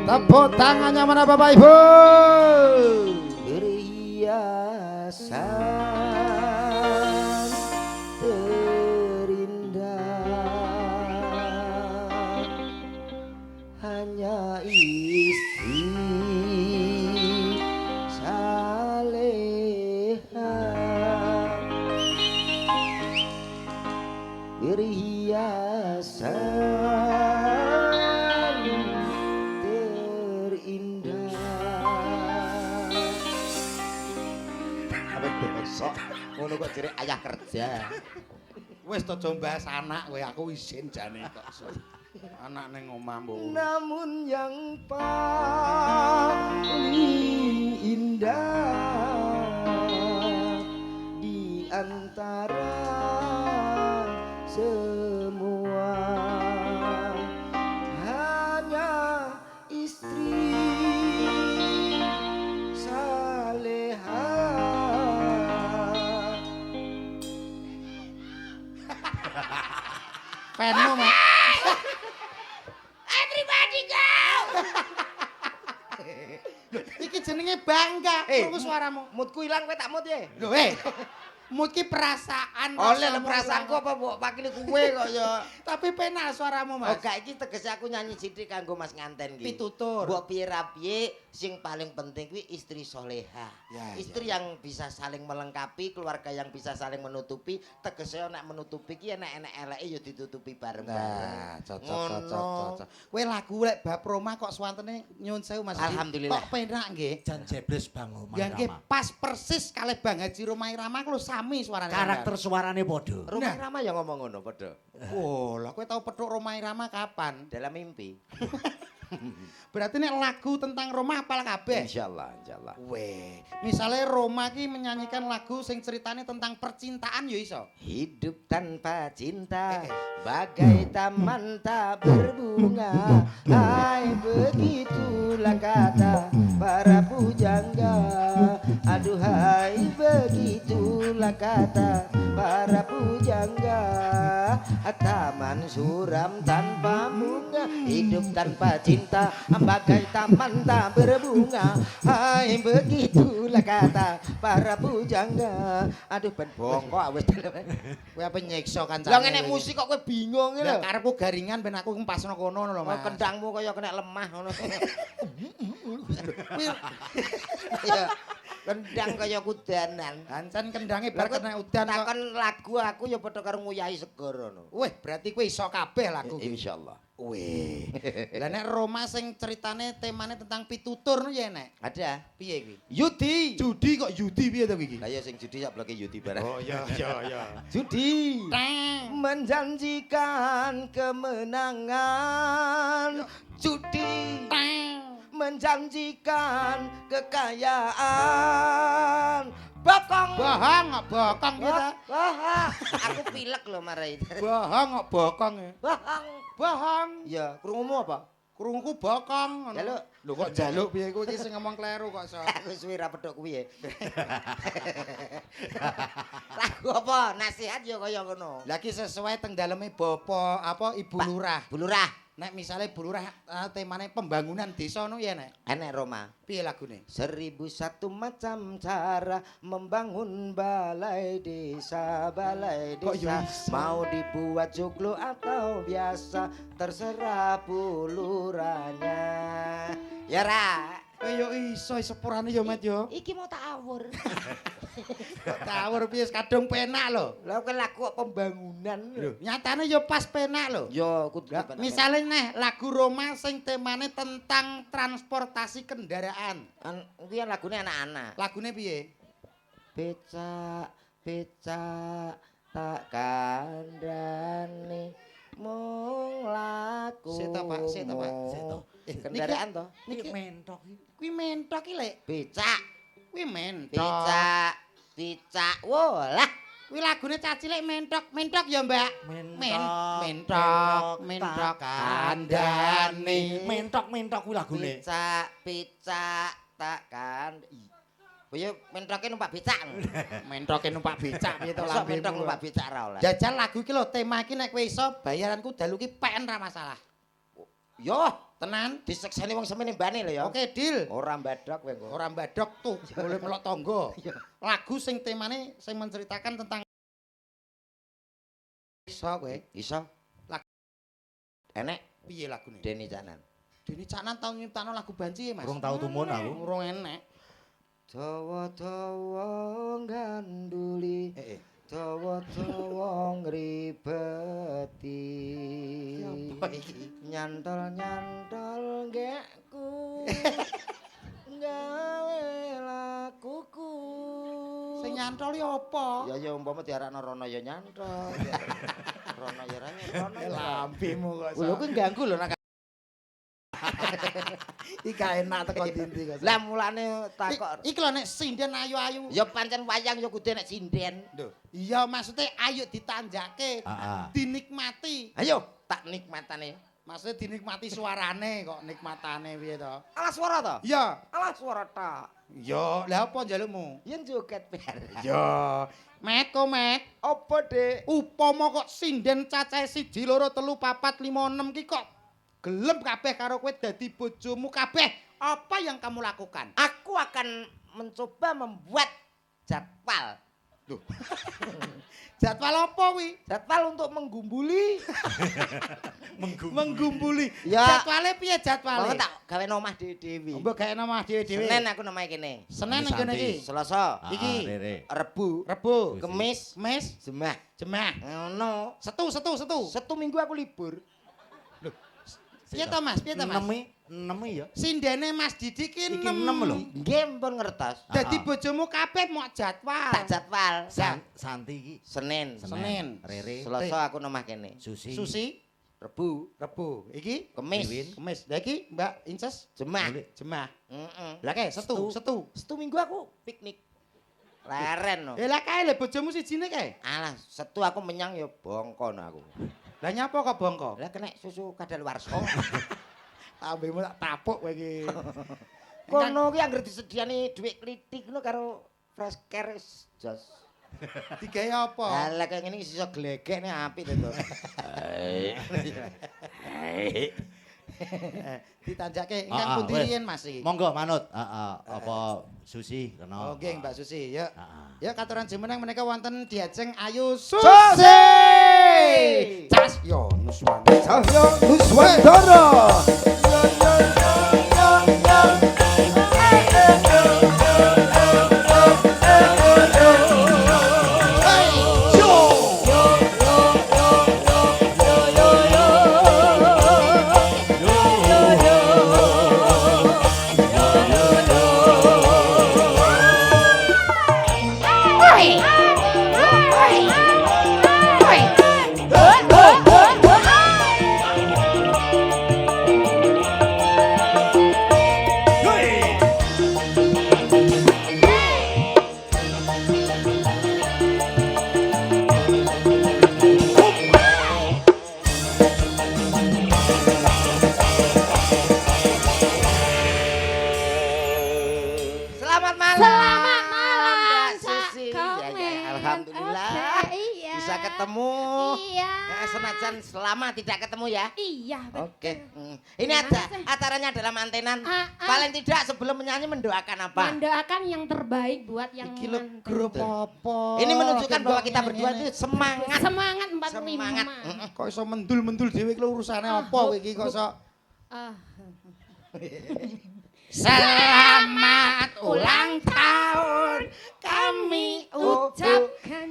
Tepuk tangannya mana Bapak Ibu? Perhiasan terindah hanya istri saleha. Perhiasan terindah. Apa besok ngono kok jere ayah kerja. Wis to aja bahas anak kowe aku izin jane kok. Anak ning omah mbok. Namun yang paling indah di antara semua hanya istri saleha. Penmu Mas. Everybody go. Iki jenenge bangga krungu suaramu. Moodku ilang kowe tak mood ya. Lho Muki perasaan. Oleh rasamu, perasaanku Mas. apa mbok pakili kuwe kok ya. Tapi penak suaramu, Oh, Mas. gak iki tegese aku nyanyi sithik kanggo Mas nganten iki. Pitutur. Mbok piye ra piye sing paling penting kuwi istri soleha. Ya, Istri yang bisa saling melengkapi, keluarga yang bisa saling menutupi, tegese nek menutupi ki enek-enek eleke ya ditutupi bareng-bareng. Nah, cocok, Ngono. cocok. Kowe lagu lek bab Roma kok swantene nyuwun sewu Mas. Alhamdulillah. Kok penak nggih. Jan jebles Bang Romai Ya nggih Rama. pas persis kalih Bang Haji Romai Rama ku lho sami suarane. Karakter suarane padha. Rumah Nah. Rama ya ngomong ngono padha. Oh, lah kowe tau petuk Romai Rama kapan? Dalam mimpi. Berarti nek lagu tentang Roma apal kabeh. Insyaallah, insyaallah. Weh, misalnya Roma ki menyanyikan lagu sing ceritane tentang percintaan ya iso. Hidup tanpa cinta Eh. bagai taman tak berbunga. Hai begitulah kata para pujangga. Aduhai begitulah kata para pujangga. Taman suram tanpa bunga, hidup tanpa cinta bagai taman tak berbunga. Hai begitulah kata para pujangga. Aduh ben bongkok wis. Kowe apa nyiksa kancane. Lah ngene musik kok kowe bingung iki Lah lho. karepku garingan ben aku ngempasno kono lho, Oh, Mas. kendangmu kaya kena lemah ngono. Kuwi Ya, kendang kaya kudanan. Ancen kendange Lah bar kena udan kok. takon lagu aku ya padha karo nguyahi segara ngono. Weh, berarti kowe iso kabeh lagu ki. Insyaallah. Weh. Lah nek Roma sing ceritane temane tentang pitutur no ya nek. Ada. Piye kuwi? Yudi. Judi kok judi piye to iki? Lah ya sing judi sak bloke Yudi barang. Oh iya iya. Judi. Tang. Menjanjikan kemenangan. Judi. Tang. Menjanjikan kekayaan. Bokong. Bohong kok bokong kita. Wah, aku pilek lho marai. Bohong kok bokong ya. Bokong. Bohong. Ya, krungumu apa? Krungku bokong ngono. Jaluk. Lho kok jaluk piye kowe iki sing ngomong kleru kok iso. Aku suwi ra pedhok kuwi ya. Lagu apa? Nasihat ya kaya ngono. Lah iki sesuai teng daleme bapak apa Ibu Lurah. Bu Lurah, Nek misale Bu Lurah temane pembangunan desa no ya nek. enek Roma. Piye lagune? 1001 macam cara membangun balai desa, balai Kok ya desa. iso? Mau dibuat joglo atau biasa, terserah puluranya. Ya ra. Yo iso sepurane yo Mat yo. Iki mau tak awur. Kok tawur piye kadung penak lho. Lah kan lagu pembangunan lho. Nyatane yo pas penak lho. Yo kudu Lah, misale neh lagu Roma sing temane tentang transportasi kendaraan. kuwi lagune anak-anak. Lagune piye? Becak, becak tak kandhani mung laku. Seta, Pak, seta, Pak, seta. Kendaraan toh? Niki mentok iki. Kuwi mentok iki lek. Becak, Kuwi mentok. becak, becak. Wolah, Kuwi lagune cacilik mentok, mentok ya, Mbak. Mentok, mentok, mentok kandhani. Mentok kuwi lagune. becak, becak tak kandhani. Boyo mentoke numpak becak. Mentoke numpak becak piye to Mosok lambemu. mentok numpak becak ra oleh. Jajal lagu iki lho, tema iki nek kowe iso bayaranku dalu ki PN ra masalah. Yo, Tenan? disekseni wong semene mbane lho ya. Oke, deal. Ora mbadhok kowe kok. Ora mbadok tuh, boleh melok tangga. Lagu sing temane sing menceritakan tentang iso kowe. Iso. Lag- Enek Piye lagune? Deni Canan. Dene Caknan tau nyiptano lagu banci Mas. Urung tau tumun aku. Urung enek. Dawa-dawa ganduli, Heeh. dawa-dawa ngribeti. Apa iki? Nyantol-nyantol gekku. Gawe lakuku. Sing nyantol ya apa? Ya umpama diarakno Rono ya nyantol. Rono ya ra Rono. Lambemu kok. Lho kuwi ganggu lho nak. Iki enak teko dinti kok. Lah mulane takok. Iki lho nek sinden ayu-ayu. Ya pancen wayang ya kudu nek sinden. Lho, iya maksudnya ayo ditanjake, Heeh. dinikmati. Ayo tak nikmatane. Maksudnya dinikmati suarane kok nikmatane piye to? Alah swara to? Iya. Alah swara ta. Yo, lah apa njalukmu? Yen joget bar. Yo, Mek kok Mek. Apa, Dik? Upama kok sinden cacahe 1 2 3 4 5 6 ki kok gelem kabeh karo kowe dadi bojomu kabeh. Apa yang kamu lakukan? Aku akan mencoba membuat jadwal Jadwal apa kuwi? Jadwal untuk menggumbuli. Menggumbuli. Ya. Jadwale piye jadwale? Mau tak gawe nomah dhewe-dhewe. Mbok gawe nomah dhewe-dhewe. Senin aku nomah kene. Senin Ini nang kene Santi. iki. Selasa, Iki. Rere. Rebu, Rebo, Kemis, Kamis, Jumat. Jemah. Ngono. Setu. Setu minggu aku libur. Piye to Mas? Piye to Mas? 6 ya. Sindene Mas Didik ki Iki 6 6 lho. Nggih pun ngertos. Dadi bojomu kabeh mok jadwal. Tak jadwal. Santi iki. Senin, Senin. Rere. Selasa aku nomah kene. Susi. Susi, Rebu, Rebo. Iki Kemis, Wiwin. Kemis. Lah iki Mbak Inces Jumat. Jemah. Heeh. Lah kae setu. Setu minggu aku piknik. Leren no. Lah kae lho bojomu sijine kae. Alah, setu aku menyang ya bongko no aku. Lah nyapa kok bongko? Lah kena susu kadaluwarsa. Tambemu tak tapuk kowe iki. Kono ki anggere disediani dhuwit klitik ngono karo fresh care jos. Digawe apa? Lah kaya ngene iki iso glegek nek apik to. Ditanjake Ah, ingkang ah, pundi wes. riyen Mas iki? Monggo manut. Apa Susi kena. Oh nggih Mbak Susi ya. Heeh. Ya katuran jumeneng menika wonten Diajeng Ayu Susi! Susi. Cas yo Nuswantara. Cahyo Nuswantara. Selamat malam. Selamat malam, Mbak Cak Susi. Ya, Komen. alhamdulillah. Oke, iya. Bisa ketemu. Iya. Senajan selama tidak ketemu ya. Iya, betul. Oke. Ini Gimana ada sih? acaranya dalam mantenan. Ah, ah. Paling tidak sebelum menyanyi mendoakan apa? Mendoakan yang terbaik buat yang Iki lho manten. grup apa? Ini menunjukkan bahwa kita Ngene, berdua ngene. itu semangat. Semangat 45. Semangat. Kok iso mendul-mendul dhewe iki lho urusane apa kowe iki kok iso Ah, Selamat ulang tahun kami ucapkan.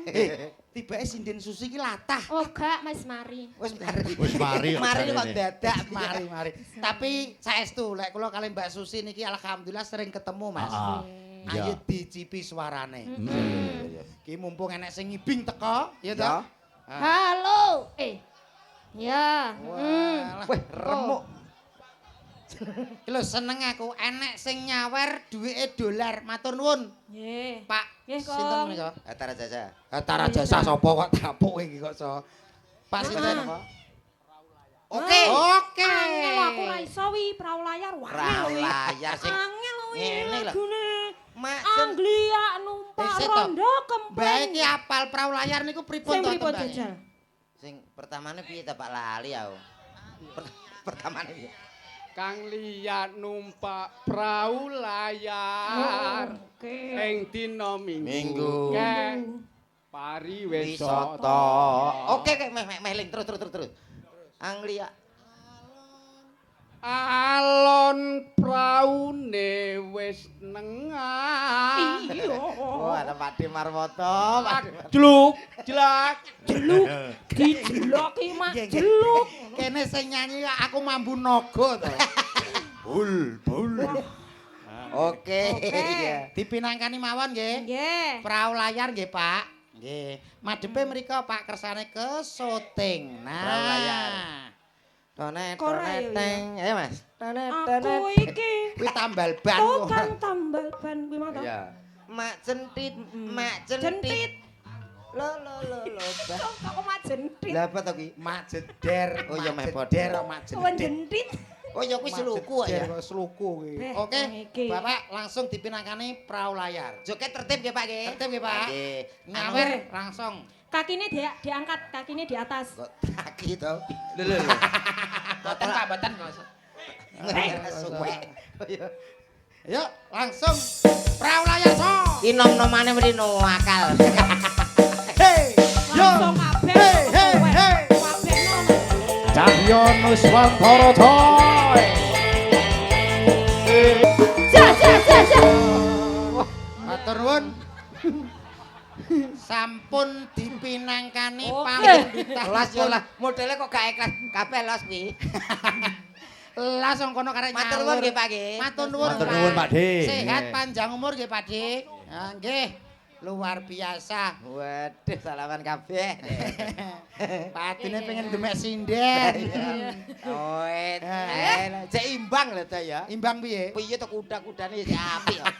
Tibake sinden Susi iki latah. Oh, gak, Mas Mari. Wis mari. Wis mari kok Mari kok jarene. dadak Mari. Tapi saestu lek kula kali Mbak Susi niki alhamdulillah sering ketemu Mas. Ah, Ayo iya. dicipi suarane. Hmm. Ki mumpung enek sing ngibing teko, ya toh? Ah. Halo. Ya. Walah. Wih, remuk. Iki lho seneng aku enek sing nyawer duwike dolar. Matur nuwun, Nggih. Pak. Nggih, Kong. Sinten menika? Atara jaja. Tara jasa sapa kok tapuk iki kok so. Pak sinten apa? Oke. Oke. Angel aku ra iso wi prau layar. Wah. Prau layar sing Angel wi ngene lho. lagune. Mak Anglia numpak Sik, rondo Mbak kempeng. iki apal prau layar niku pripun Sing to pripun tembangnya? jajal? sing pertamane piye ta Pak lali aku. Pertamane piye? Kang liat numpak prau layar Oke. ing dina Minggu. Kek pari Wisata. wisata. Oke meh ling terus. Anglia. Alon praune wis nengah. Iya. Oh, ada Pakde Marwoto. Gluk, jelak. Jeluk. Dijeloki mak Nggih, nggih. jeluk. Kene sing nyanyi aku mambu naga to. Bul. Oke. Oke. Dipinangkani mawon nggih. Nggih. Prau layar nggih, Pak. Nggih. Madepe mriko Pak kersane ke syuting. Nah. Prau layar. Tonet teng. Ayo Mas. Aku iki Kuwi tambal ban. tukang tambal ban kuwi mau to. Iya. Mak centit, mak Jentit. centit. Lo. Bah. Kok mak jentit. Lah apa to ki? Mak jeder. Oh, ya, meh mak padha. jeder, mak Wan jeder. jentit. Oh ya kuwi seluku ya. Seluku kuwi. Eh, Oke, iki. Bapak langsung dipinangkani prau layar. Joget tertib nggih Pak nggih. Tertib nggih, Pak. Nggih. Nyawer langsung. Kakine diangkat, kakine di atas. Kok kaki to? Lho. Boten Pak, boten. Suwe. Yuk, langsung Prawilayasa. Ki nom-nomane mrino akal. Hei, yo. Langsung kabeh. Hei, hei, hei. Kabeh ngono. Cahyo Nuswantara coy. Ja. Matur nuwun. Sampun dipinangkani Oke. pamundhutan. Las yo lah, modele kok gak ikhlas kabeh los kuwi. Langsung kono karek Matur nuwun nggih Pak nggih. Matur nuwun. Matur nuwun, Pak Dik. Sehat panjang umur nggih Pak Dik. Ah, nggih. Luar biasa. Waduh, salaman kabeh. Patine pengen demek sinden. Oh, cek imbang lho ta ya. Imbang piye? Piye to kuda-kudane ya apik kok.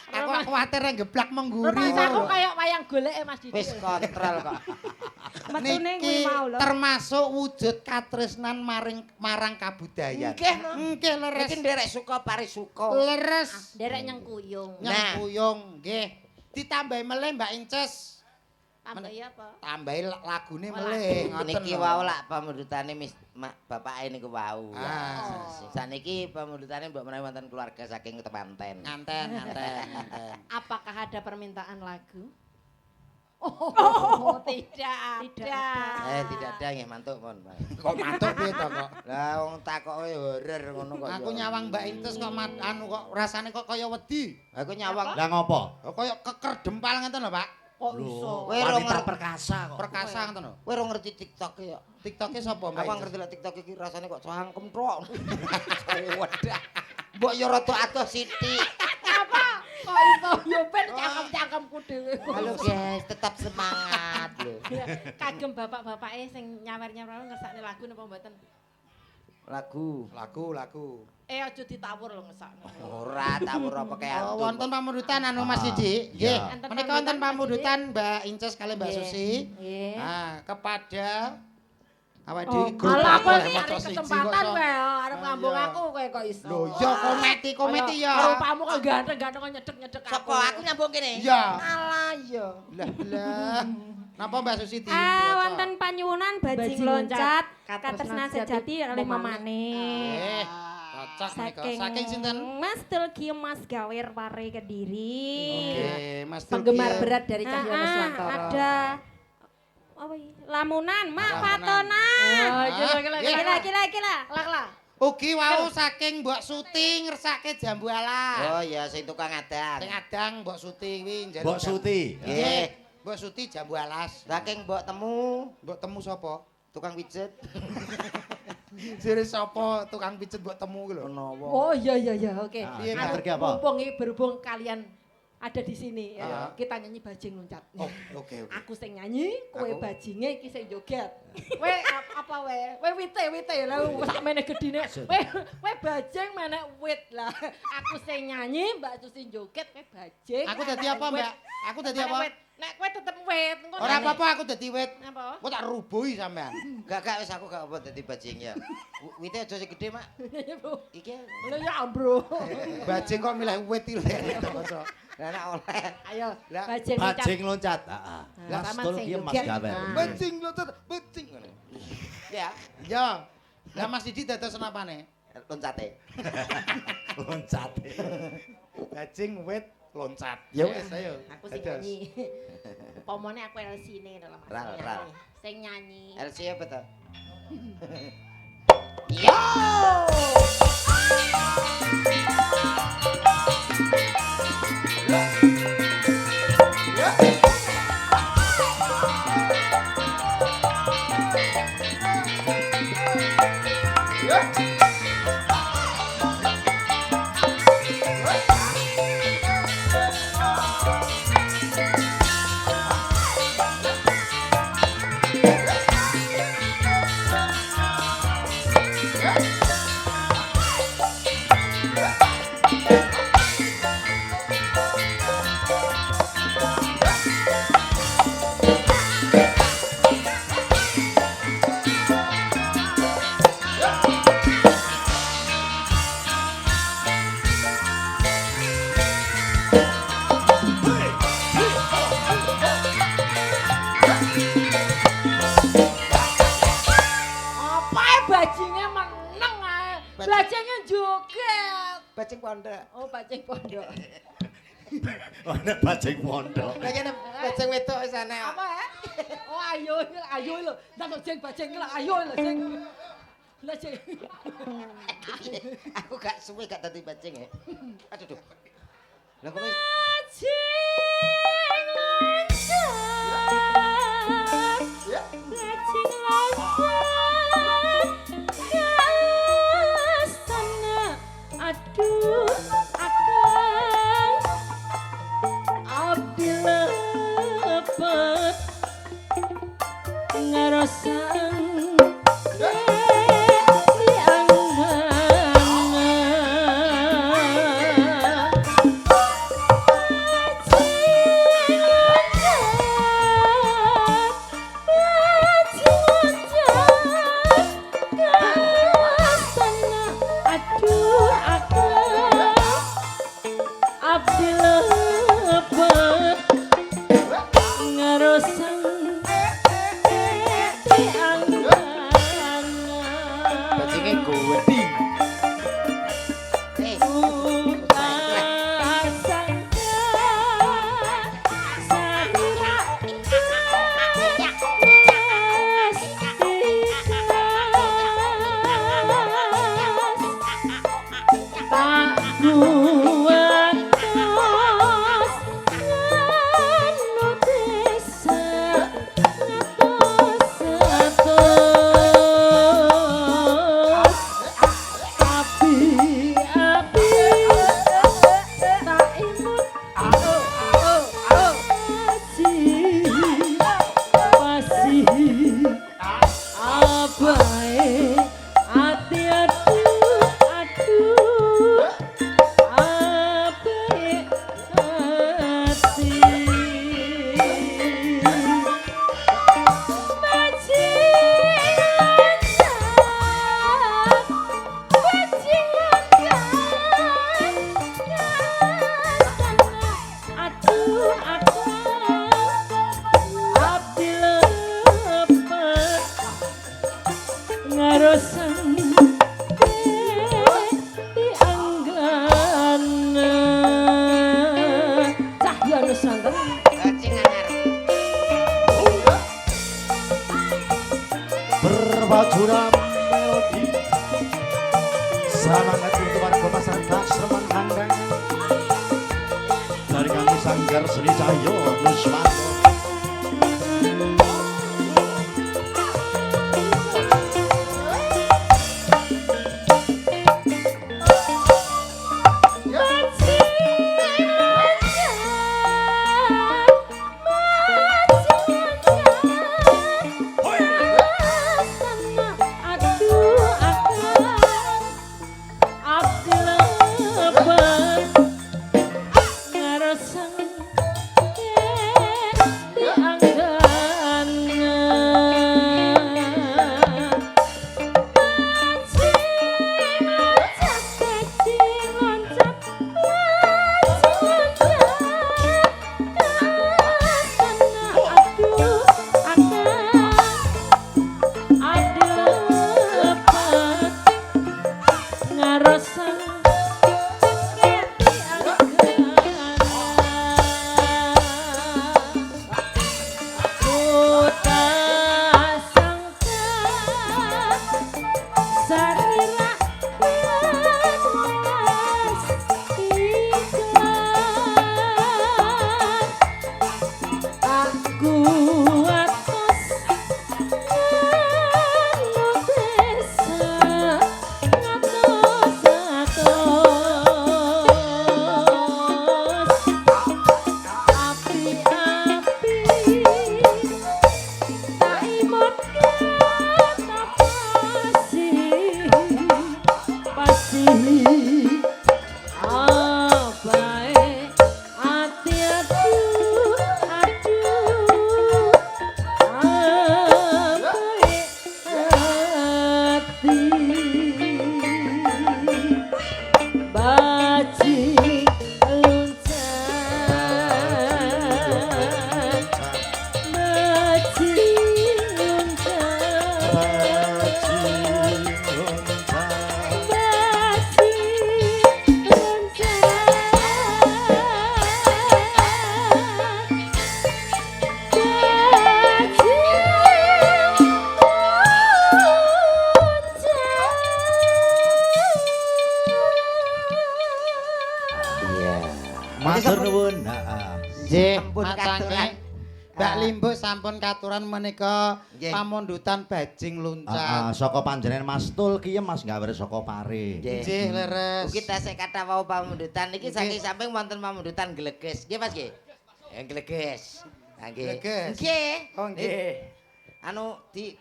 Aku kuwatir geblak mengguri. Rumahku kayak wayang goleke Mas Didi. Wis kontrol kok. Metune kuwi Niki mau lho. termasuk wujud katresnan marang kabudayan. Nggih, no. Nggih leres. Iki nderek suka parisuka. Leres. Derek nyengkuyung. Nah. Nyengkuyung nggih. Ditambahi meleh Mbak Inces. Tambahi apa? Tambahi lagune meleh ngoten. Niki lho. wau lak pamundhutane bapake niku wau. Ah. Saniki pamundhutane mbok menawi wonten keluarga saking temanten. Nganten. Apakah ada permintaan lagu? Oh, tidak ada. Tidak ada nggih mantuk mon. Kok mantuk piye to kok? Lah wong takoke horor ngono kok. Aku ya. nyawang Mbak Inces kok anu kok rasane kok kaya wedi. Aku nyawang. Lah ngopo? Kok kaya keker dempal ngeten lho, Pak. Kok iso? Kowe Wanita perkasa kok. Perkasa ngeten lho. Kowe ora ngerti TikTok ya. TikToke sapa Mbak? Aku Inces? ngerti lek TikTok iki rasane kok cangkem tok. Wedah. Mbok yo rada atuh sithik. Apa? Kok iso yo ben cangkem-cangkemku dhewe. Halo guys, tetap semangat lho. Kagem bapak-bapake sing nyawer-nyawer ngersakne lagu napa mboten? Lagu. Aja ditawur lho ngesakne. Ora tawur apa kayak Oh, wonten pamundhutan anu Mas Didi. Nggih. Iya. Enten Menika wonten pamundhutan Mbak Inces kali Mbak Nggih. Susi. Nggih. Nah, kepada awak Oh, dhewe grup kalau aku apa iki maca arek siji kesempatan kok. wae arep ngambung iya. aku kowe kok iso. Lho, ya kometi ya. Rupamu kok ganteng-ganteng kok nyedek-nyedek aku. Sapa aku nyambung kene? Iya. Alah iya. Lah. Napa Mbak Susi di? Wonten panyuwunan bajing loncat, katresnan katresnan sejati lima maneh. Cocok menika. Saking sinten? Mas Tulki Mas Gawer Pare Kediri. Oke, Mas Tulki. Penggemar berat dari Cahyo Nuswantara. Ada apa ini? Lamunan, Mak Lamunan. Patonan. Oh, gila. Gila. Lak. Ugi wau saking Mbok Suti ngersake jambu alas. Oh iya sing tukang adang. Sing adang Mbok Suti kuwi njaluk. Mbok Suti. Nggih. Mbok Suti jambu alas. Saking mbok temu Mbok temu sapa? tukang pijet. Jere sapa tukang pijet mbok temu ku lho. Menawa. Oh iya oke. Ah, Piye, matur ki apa? Mumpung iki berhubung kalian ada di sini, Ah. kita nyanyi bajing loncat. Oh, oke. Aku sing nyanyi, kowe Aku? bajinge iki sing joget. Kowe apa wae? Kowe wite lha sak mene gedine. Kowe bajing menek wit lah. Aku sing nyanyi, Mbak Susi joget, kowe bajing. Aku dadi apa, Mbak? Aku dadi apa? Nek kowe tetep wit, engko Ora apa-apa aku dadi wit. Apa? Kok tak rubuhi sampean. Gak wis aku gak apa dadi bajing ya. Wite aja sing gedhe, Mak. Iki Lha ya bro. Bajing kok milih wit iki lho. lah nek oleh. Ayo, Lah, bajing loncat. Bajing loncat. Heeh. Lah, Mas sama Tulki sing Mas joget. Gawer. Nah. Bajing loncat, bajing. Ya, Ya. Lah Mas Didi dados napane? loncate. Loncat. Bajing wit loncat. Ya wis ayo. Aku sing Dados. nyanyi. Pomone aku LC-ne dalam Ral. Sing nyanyi. LC apa to? Yo! Apa bajinge meneng ae. Bajinge joget. Bajing pondok. Oh, bajing pondok. Ana bajing pondok. Lah kene bajing wedok wis ana. Apa ya? Oh, ayo lho. Ndak bajing lah, ayo lho sing. Lah sing. Aku gak suwe gak dadi bajing ya. Aduh duh. Lah kono Aduh, akang abdi lepet ngarosang bajinge gowedi. Berbajuran melodi semangat untuk warga masyarakat Sleman Handang dari kami Sanggar Seni Cahyo Nuswanto. Ngarosang Mbak Limbo sampun katuran menika Nggih. pamundutan bajing luncat. Saka panjenengan Mas Tul ki ya Mas gawe saka pare. Nggih, leres. Ugi tasih kathah wau pamundutan iki saking samping wonten pamundutan gleges. Nggih Mas nggih. Gleges. Nah nggih. Gleges. Nggih. Oh nggih. Anu di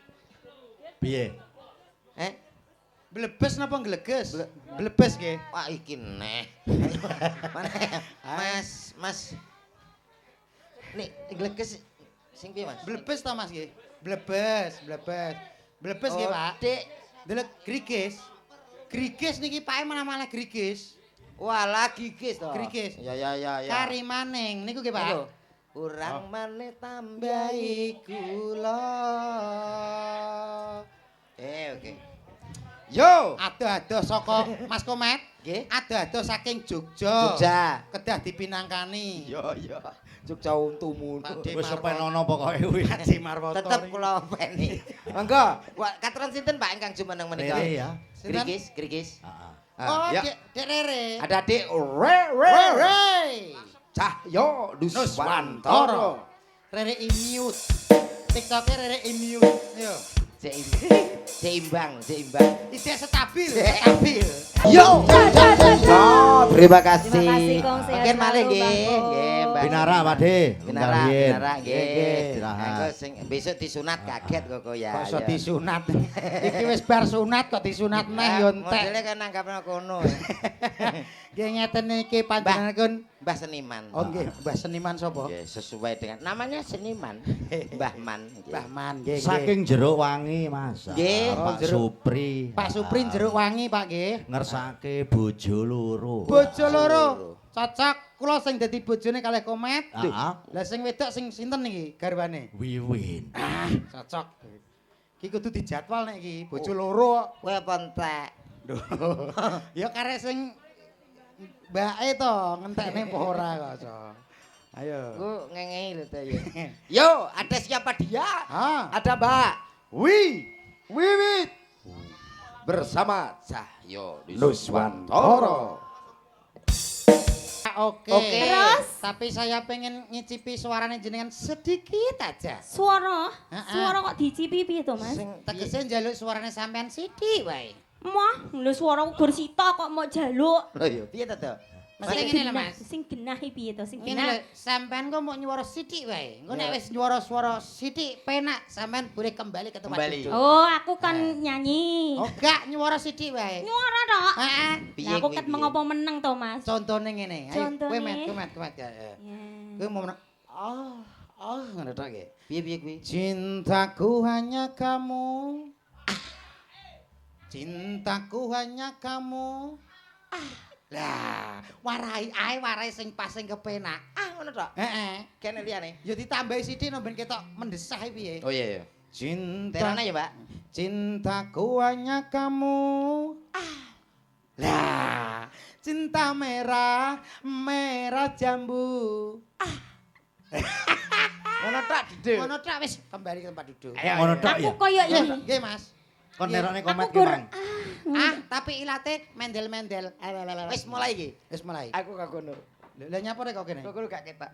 Piye? Blebes napa ngleges? Blebes nggih. Wah iki neh. Mas. Nih gleges sing piye Mas? Blebes ta Mas nggih? Blebes. Blebes nggih, Pak. Dik. Delok grigis. Grigis niki Pak malah grigis. Walah gigis to. Grigis. Ya. Kari maning niku nggih, Pak. Urang maneh tambahi kula. Oke. Yo. Adoh-adoh saka Mas Komet. Nggih. Adoh-adoh saking Jogja. Jogja. Kedah dipinangkani. Yo. Jogja untumu. Wis kepenono pokoke kuwi. Haji Marwoto. Tetep kula openi. Monggo, katuran sinten Pak ingkang jumeneng menika? Rere ya. Sinten? Grigis. Heeh. Oh, ya. Dek Rere. Ada Dik Rere. Cahyo Nuswantoro. Rere Imute. TikToknya Rere Imute. Yo. Seimbang. Ide stabil. Yo. Terima kasih. Terima kasih, Kong. Sehat Mungkin malih selalu, nggih, Bang, Kong. nggih, Mbak. Binara Pakde. Binara nggih. Istirahat. Engko sing besok disunat kaget kok ya. Kok iso ya. disunat. Iki wis bar sunat kok disunat neh yo entek. Modele kan nanggapno kono. Nggih ngeten iki panjenenganipun. Mbah seniman. Oh nggih, Mbah seniman sapa? Nggih, sesuai dengan namanya seniman. Mbah Man. nggih. Mbah Man nggih. Saking jeruk wangi Mas. Nggih. Pak Oh, jeruk. Supri. Pak Supri jeruk wangi Pak nggih. Ngersake bojo loro. Bojo loro. Cocok kula sing dadi bojone kalih Komet. Heeh. Lah sing wedok sing sinten iki garwane? Wiwin. Ah, cocok. Iki kudu dijadwal nek iki, bojo loro. Kowe apa entek? Ya karek sing mbake to ngentekne apa ora kok, So. Ayo. Ku ngengei lho to ya. Yo, ada siapa dia? Ah, Ada Mbak Wiwit bersama Cahyo Nuswantoro. Oke. Oke. Terus? Tapi saya pengen ngicipi suaranya jenengan sedikit aja. Suara? Heeh. Suara kok dicipi piye to, Mas? Tegese njaluk suaranya sampean sithik wae. Mah, lho suara gur sita kok mau jaluk. Lho yo, piye to? Mesti ngene lho, Mas. Sing genah iki piye to? Sing Ngene genah. lho, sampean kok mau nyuara sithik wae. Engko nek wis nyuara-suara sithik penak, sampean boleh kembali ke tempat Kembali. duduk. Oh, aku kan nyanyi. Oh, gak nyuara sithik wae. Nyuara tok. Heeh. Piye Lah aku kuwi, ket piye? mengopo meneng to, Mas? Contone ngene. Ayo, Contone. kowe met ya. Ya. Kowe mau menang. Ngono tok nggih. Piye kuwi? Cintaku hanya kamu. Cintaku hanya kamu. Lah, warai sing pas sing kepenak. Ngono tok. Heeh. Kene liyane. Ya ditambahi sithik no ben ketok mendesah piye. Oh iya. Cinta. Terana ya, Mbak. Cintaku hanya kamu. Lah, cinta merah, merah jambu. Ngono tok Didil. Ngono tok wis kembali ke tempat duduk. Ngono tok ya. Aku koyo Nggih, ini. nggih, Mas. Kon nerone komet Aku ki, gur Mang. Tapi ilate mendel-mendel. Wis mulai iki. Wis mulai. Aku gak kono. Lah nyapa rek kok kene? Kok gak ketok.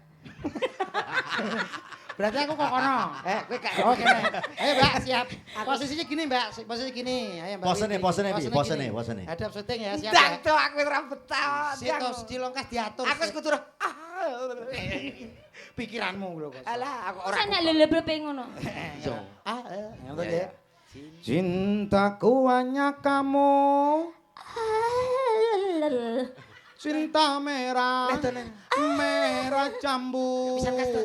Berarti aku kok kono. Kowe gak Oh kene. Ayo Mbak, siap. Posisinya gini Mbak, posisi gini. Ayo Mbak. Posene, Wiwit. posene piye? Posene Posene, gini. posene. Hadap syuting ya, siap Ndang ya. to aku ora betah. Situ dilongkas diatur. Aku wis kudu. pikiranmu lho kok. Alah, aku ora. Ora nek lelebrepe ngono. Ngono ya. Cintaku hanya kamu. Cinta merah. Merah jambu. Bisa kasih.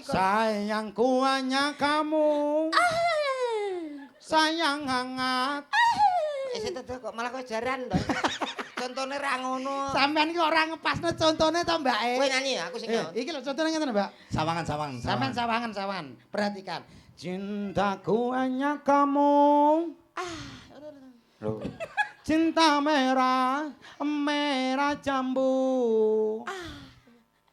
Sayangku hanya kamu. Sayang hangat. Itu kok malah kok jaran to. Contone ra ngono. Sampean ki ora ngepasne contone to, Mbak. Kowe nyanyi aku sing nyanyi. Iki lho contone ngeten, Mbak. Sawangan. Sampean sawangan. Perhatikan. Cintaku hanya kamu. Cinta merah, merah jambu.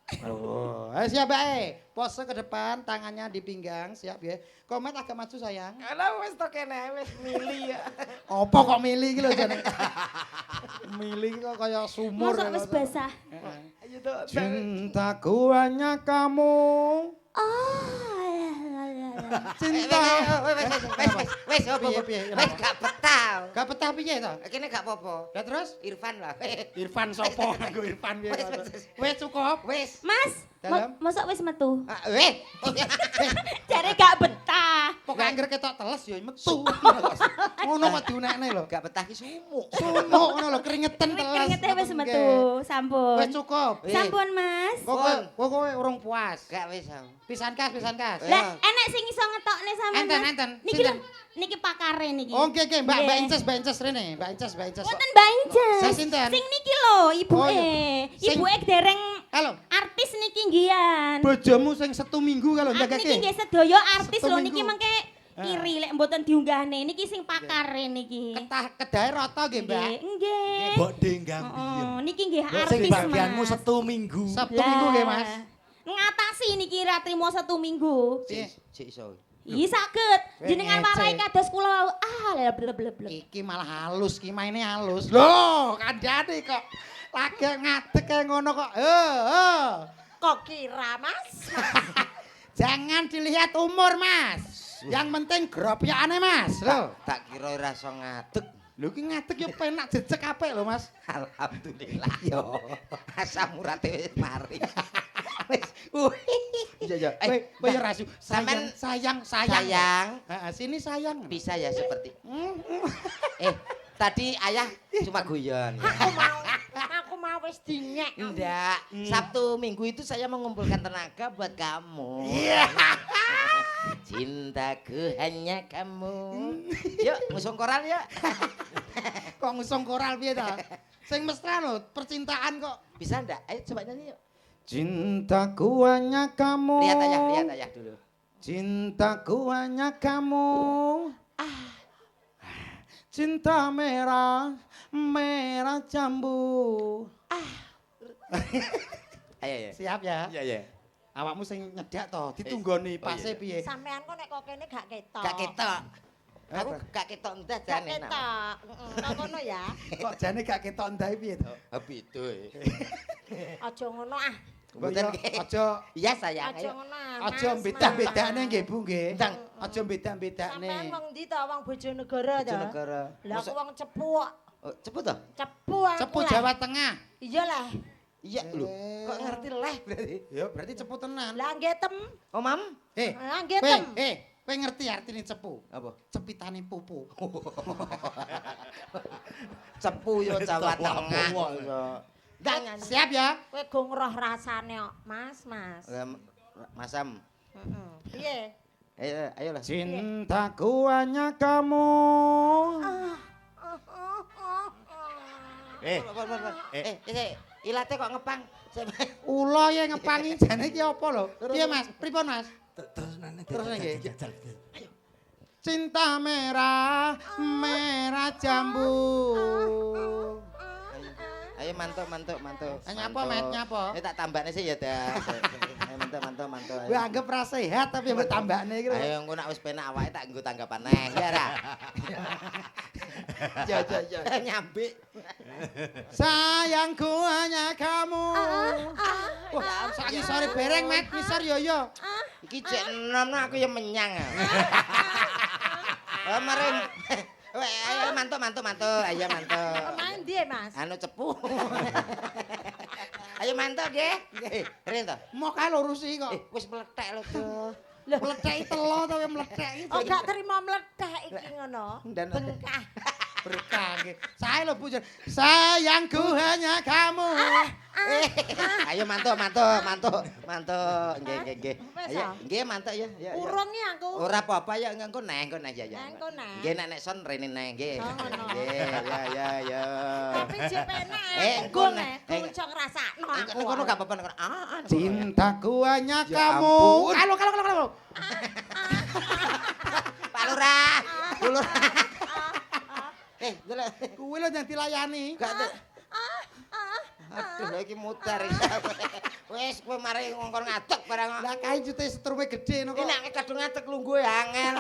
Oh, siap bae. Pose ke depan, tangannya di pinggang, siap ya. Komet agak maju sayang. Ala wis to kene wis mili ya. Apa kok milih iki lho jane? Milih kok kaya sumur. Mosok wis basah. Ayo to. Cintaku hanya kamu. Cinta. Wis Piye? wis gak betah. Gak betah piye to? Kene gak apa-apa. Lah terus? Irfan lah. Irfan sopo? Nggo Irfan piye? Wis cukup. Wis. Mas, Dalam? mosok wis metu. Weh. Jare gak betah. Pokoke anggere ketok teles ya metu. Ngono kok diunekne lho. Gak betah ki sumuk. Sumuk ngono lho keringetan teles. Keringete wis metu, sampun. Wis cukup. Sampun, Mas. Kowe urung puas. Gak wis. Pisan kas. Lah, enek sing iso ngetokne sampean. Mas. Enten. Niki lho, niki pakare niki. Oh, nggih, Mbak Nggih. Inces rene. Mbak Inces. Wonten Mbak Inces. Saya sinten? Sing niki lho, ibuke. Oh, iya. Sing- Ibuke dereng Halo. artis niki nggian. Bojomu sing 1 minggu kalau Niki njagake. nggih sedaya artis Satu lho minggu. niki mengke iri lek mboten diunggahne. Niki sing pakare niki. Kedahe rata nggih, Mbak. Nggih. Mbok denggang Heeh, niki nggih Sing artis, bagianmu Mas. 1 minggu. Sabtu minggu nggih, Mas. Ngatasi niki ra trimo 1 minggu. Cik iso. Iya saged. Weh, Jenengan ngece. warai kados kula bleb. Iki malah halus, ki maine halus. Loh, kandhane kok lagi ngadeg kaya ngono kok. Kok kira, Mas? Jangan dilihat umur, Mas. Yang penting gropyakane, Mas. Loh. Tak kira ora iso ngadeg. Lho ki ngadeg ya penak jejeg apik lho, Mas. Alhamdulillah yo. Asam urate wis mari. Wis. Iya. Kowe ya rasu. sampean Sayang. Heeh, sini sayang. Bisa ya seperti. Tadi ayah cuma guyon. Aku mau wis dinyek. Enggak, Sabtu Minggu itu saya mengumpulkan tenaga buat kamu. Cintaku hanya kamu. Yuk, ngusung koral yuk. Kok ngusung koral piye ta? Sing mesra lho, percintaan kok. Bisa enggak? Ayo coba nyanyi yuk. Cintaku hanya kamu. Lihat ayah dulu. Cintaku hanya kamu. Cinta merah jambu. Ayo. Siap ya? Iya. Awakmu sing nyedak to, ditunggoni pase piye? Sampean kok nek kok kene gak ketok. Gak ketok. Aku gak ketok endah Gak jane. ketok. Heeh, ngono ya. Kok jane gak ketok ndahe piye to? Pitu. Aja ngono ah. Mboten Aja Iya sayang. Aja Ayo. ngono ah. aja Mas, beda-bedane Mas. nggih Bu nggih. Ndang. Aja beda-bedane. Sampean wong ndi to wong Bojonegoro to? Bojonegoro. Lah aku wong Cepu. Cepet toh? Cepu aku. Cepu lah. Jawa Tengah. Iya lah. Iya lho. Kok ngerti leh berarti? Ya berarti cepu tenan. Lah nggih tem. Oh, Mam? Lah nggih Kowe, tem. kowe ngerti artine cepu? Apa? Cepitane pupu. Cepu yo Jawa Tengah. Ndak, siap ya? Kowe go ngroh rasane kok, Mas. Masam. Heeh. Piye? Ayolah. Cintaku hanya kamu. Ilate kok ngepang. Ula ya ngepangi jane iki apa lho? Piye Mas? Pripun Mas? Terus nggih. Cinta merah jambu. Ayo mantuk. Nyapa Met, nyapa? Tak tambakne sih ya dah. Ayo mantuk. Gue anggap ra sehat tapi mbok tambakne iki lho. Ayo engko nek wis penak awake tak nggo tanggapan neh, ya ra. Ya. Nyambik. Sayangku hanya kamu. Wah, saiki sore bereng Met, ngisor yo. Iki cek enom aku ya menyang. Oh, maring. Ayo mantuk. Ayo mantuk. Main ndi, Mas? Anu cepu. Ayo mantuk nggih. Nggih. Ren to. Mau kae lurusi kok. Wis mlethek lho, Tuh. Mletheki telo to mletheki. Oh gak terima mledhek iki ngono. Dan- Bengkah. Berkah nggih. Sae lho Bu. Sayangku hanya kamu. Ayo mantuk. Nggih. Wes, Ayo, ah. nggih mantuk ya. Urung iki aku. Ora apa-apa ya engko neh ya. Engko neh. Nggih nek son rene neh nggih. Oh, ngono. Nggih, ya. Tapi jek penak. Engko neh. Kunco ngrasakno aku. Ngono gak apa-apa. Cintaku hanya Ya kamu. ampun. Kalau. Pak Lurah. Bu Lurah. Delok. Kuwi lho yang dilayani. Gak ada. Aduh, lagi mutar. Wis kowe mari ngongkon ngadeg barang. Lah kae jute setrume gede ngono kok. Nek kadung ngadeg lungguh angel.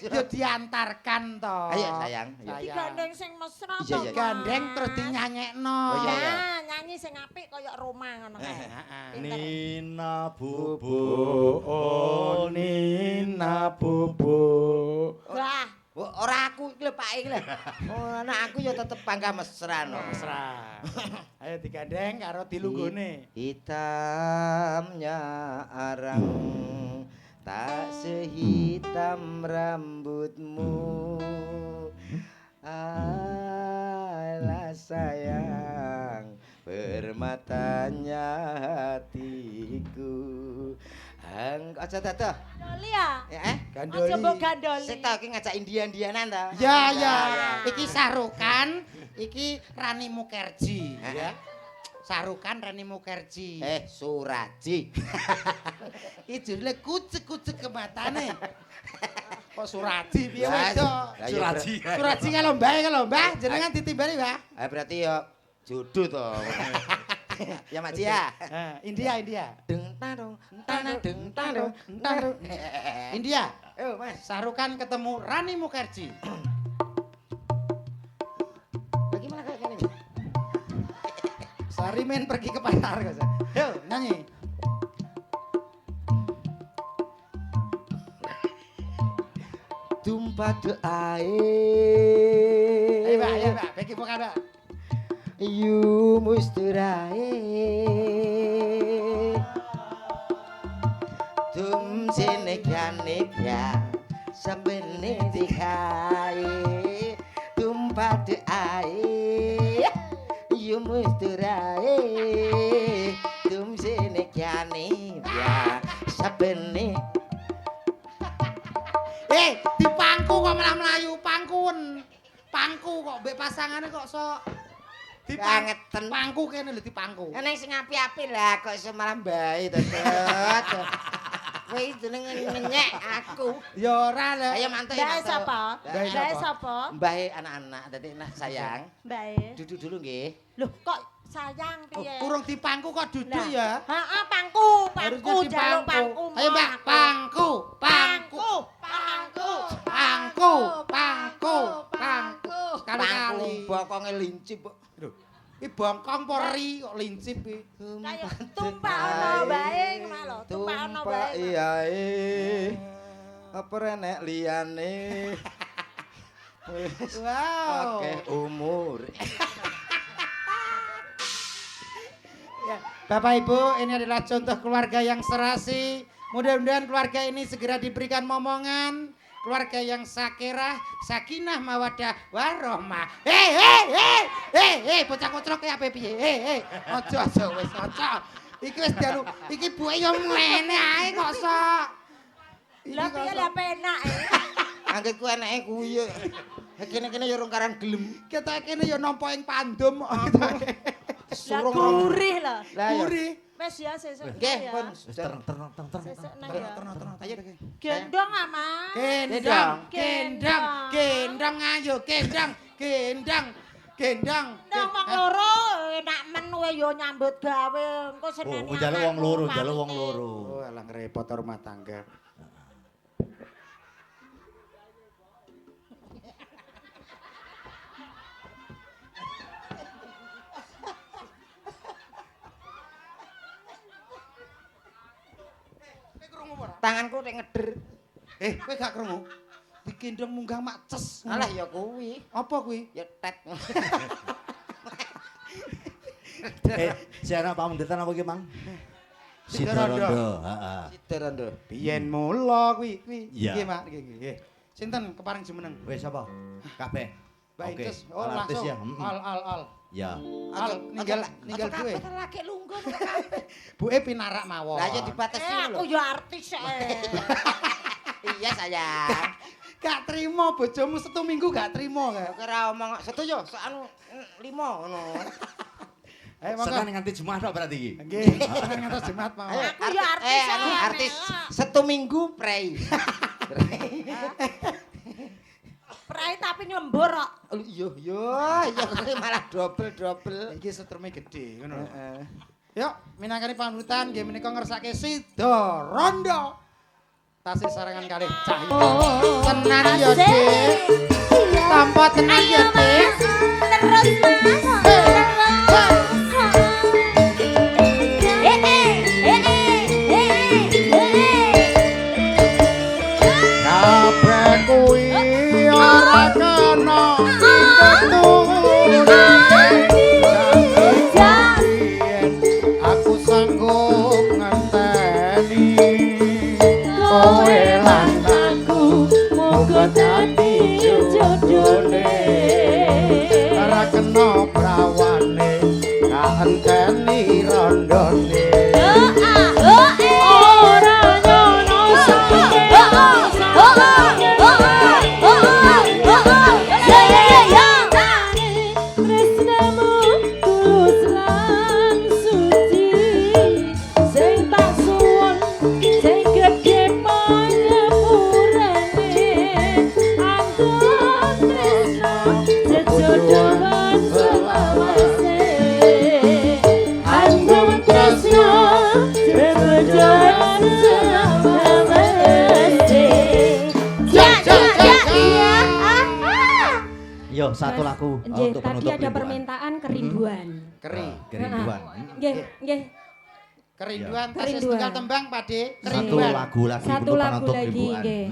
Yo diantarkan to. Ayo sayang. Digandeng sing mesra Iya, to. iya. Gandeng terus dinyanyekno. Oh, iya, iya. Nah, nyanyi sing apik kaya Roma ngono kae. Pinter. Nina bubu Oh Nina bubu. Lah, Ora aku iki lho Pak iki lho. Oh, anak aku ya tetep bangga mesra no. Mesra. Ayo digandeng karo dilunggone. Hitamnya arang tak sehitam rambutmu. Alah sayang permatanya hatiku. Aja dadah. Gandoli ya. Gandoli. Aja mbok gandoli. Sik ta iki ngajak Indian-Indianan ta. Ya ya. Iki Sarukan, iki Rani Mukherjee ya. Sarukan Rani Mukherjee. Suraji. Iki judule kucek-kucek kematane. Kok Suraji piye Lah, wedok? lah, ya Suraji. Suraji kalau Mbah, jenengan ditimbali, Mbah. Berarti ya jodoh to. Ya Mak Cia. India. Deng tarung, tanah deng tarung, tarung. India. Oh, Mas. Sarukan ketemu Rani Mukherjee. Bagaimana kayak gini? Sarimen pergi ke pasar, guys. Yo, nyanyi. Tumpah doae. Ayo, Mbak. Bagi vokal, Mbak. You musturae. Tum sene kane ya. Sabene dikai. Tumpah doae. You musturae. Tum sene kane ya. Sabene Dipangku kok malah melayu pangkun. Pangku kok mbek pasangane kok sok Kangeten. Pangku kene lho dipangku. Eneng sing api-api lah kok iso malah mbae to, Dot. Kowe jeneng ngenyek aku. Ya ora lho. Ayo mantuk Mbak sapa? Mbak Mbak sapa? Mbae anak-anak dadi nah sayang. Mbak. Duduk dulu nggih. Loh kok sayang piye? Kurang dipangku kok duduk Lah, ya. Heeh, pangku, Harusnya jaluk dipangku. pangku. Ayo Mbak, pangku. Sekali-kali. Bokonge lincip kok. Iki bongkong pori kok lincip iki. Kayak tumpah ana bae ngono lho, tumpah ana bae. Iyae. Apa renek liyane? Wow. Oke, umur. Ya, Bapak Ibu, ini adalah contoh keluarga yang serasi. Mudah-mudahan keluarga ini segera diberikan momongan. Keluarga yang sakinah, sakinah, mawadah, warohmah. Bocah kocrok apa piye? Aja wis aja. Iki wis dalu, iki buke yo mlene ae kok sok. Lah piye lah penak Angger ku eneke kuwi yo. Kene-kene yo rong karan gelem. Ketok kene yo nampa ing pandum. Lah gurih lah. Lah yo. Gurih. Wes ya sesuk. Nggih, pun. Terang. Sesuk nang ya. Ayo. Gendong ama. Gendang ayo, gendang. Nang wong loro enak men kowe yo nyambut gawe engko seneni. Oh, njaluk wong loro, njaluk wong loro. Oh, alah ngrepot rumah tangga. Tanganku nek ngeder. Kowe gak krungu? Digendong munggah mak ces. Alah ya kuwi. Apa kuwi? Ya tet. Si anak pamundutan apa ki, Mang? Sidarondo. Heeh. Sidarondo. Biyen mula kuwi. Iya. Nggih, Mak, nggih. Sinten keparing jumeneng? Wis apa? Kabeh. Mbak Oke. Inces. Oh, Artis langsung. ya. Al. Ya. Al ninggal duwe. Laki lungguh kabeh. Buke pinarak mawon. Lah ya dibatasi Aku lho. yo artis Iya sayang. Gak trimo bojomu setu minggu gak trimo gak. Oke ra omong setu yo anu 5 ngono. Ayo monggo. Senin nganti Jumat tok berarti iki. Nggih, seneng ngantos Jumat mawon. Aku yo artis anu artis setu minggu prei. Prai tapi nyembur kok. Iya malah double. Iki setrume gede ngono. Heeh. Yuk, minangkani pamitan nggih menika ngersake Sida Rondo. Tasih sarangan kalih Cahyo. Tenan ya, Dik. Tampa tenan ya, Dik. Terus Kabeh kuwi ora kena ketune. Aku sanggup ngenteni kowe lan aku muga dadi jodone. Ora kena prawane kaenteni rondone. Yo, satu lagu Nggih, untuk tadi penutup ada rinduan. permintaan kerinduan. Kerinduan. Nggih, nggih. Kerinduan tasih Kerinduan. setunggal tembang, Pak Dik. Satu Kerinduan. lagu lagi Satu untuk lagu penutup lagi, rinduan. nggih.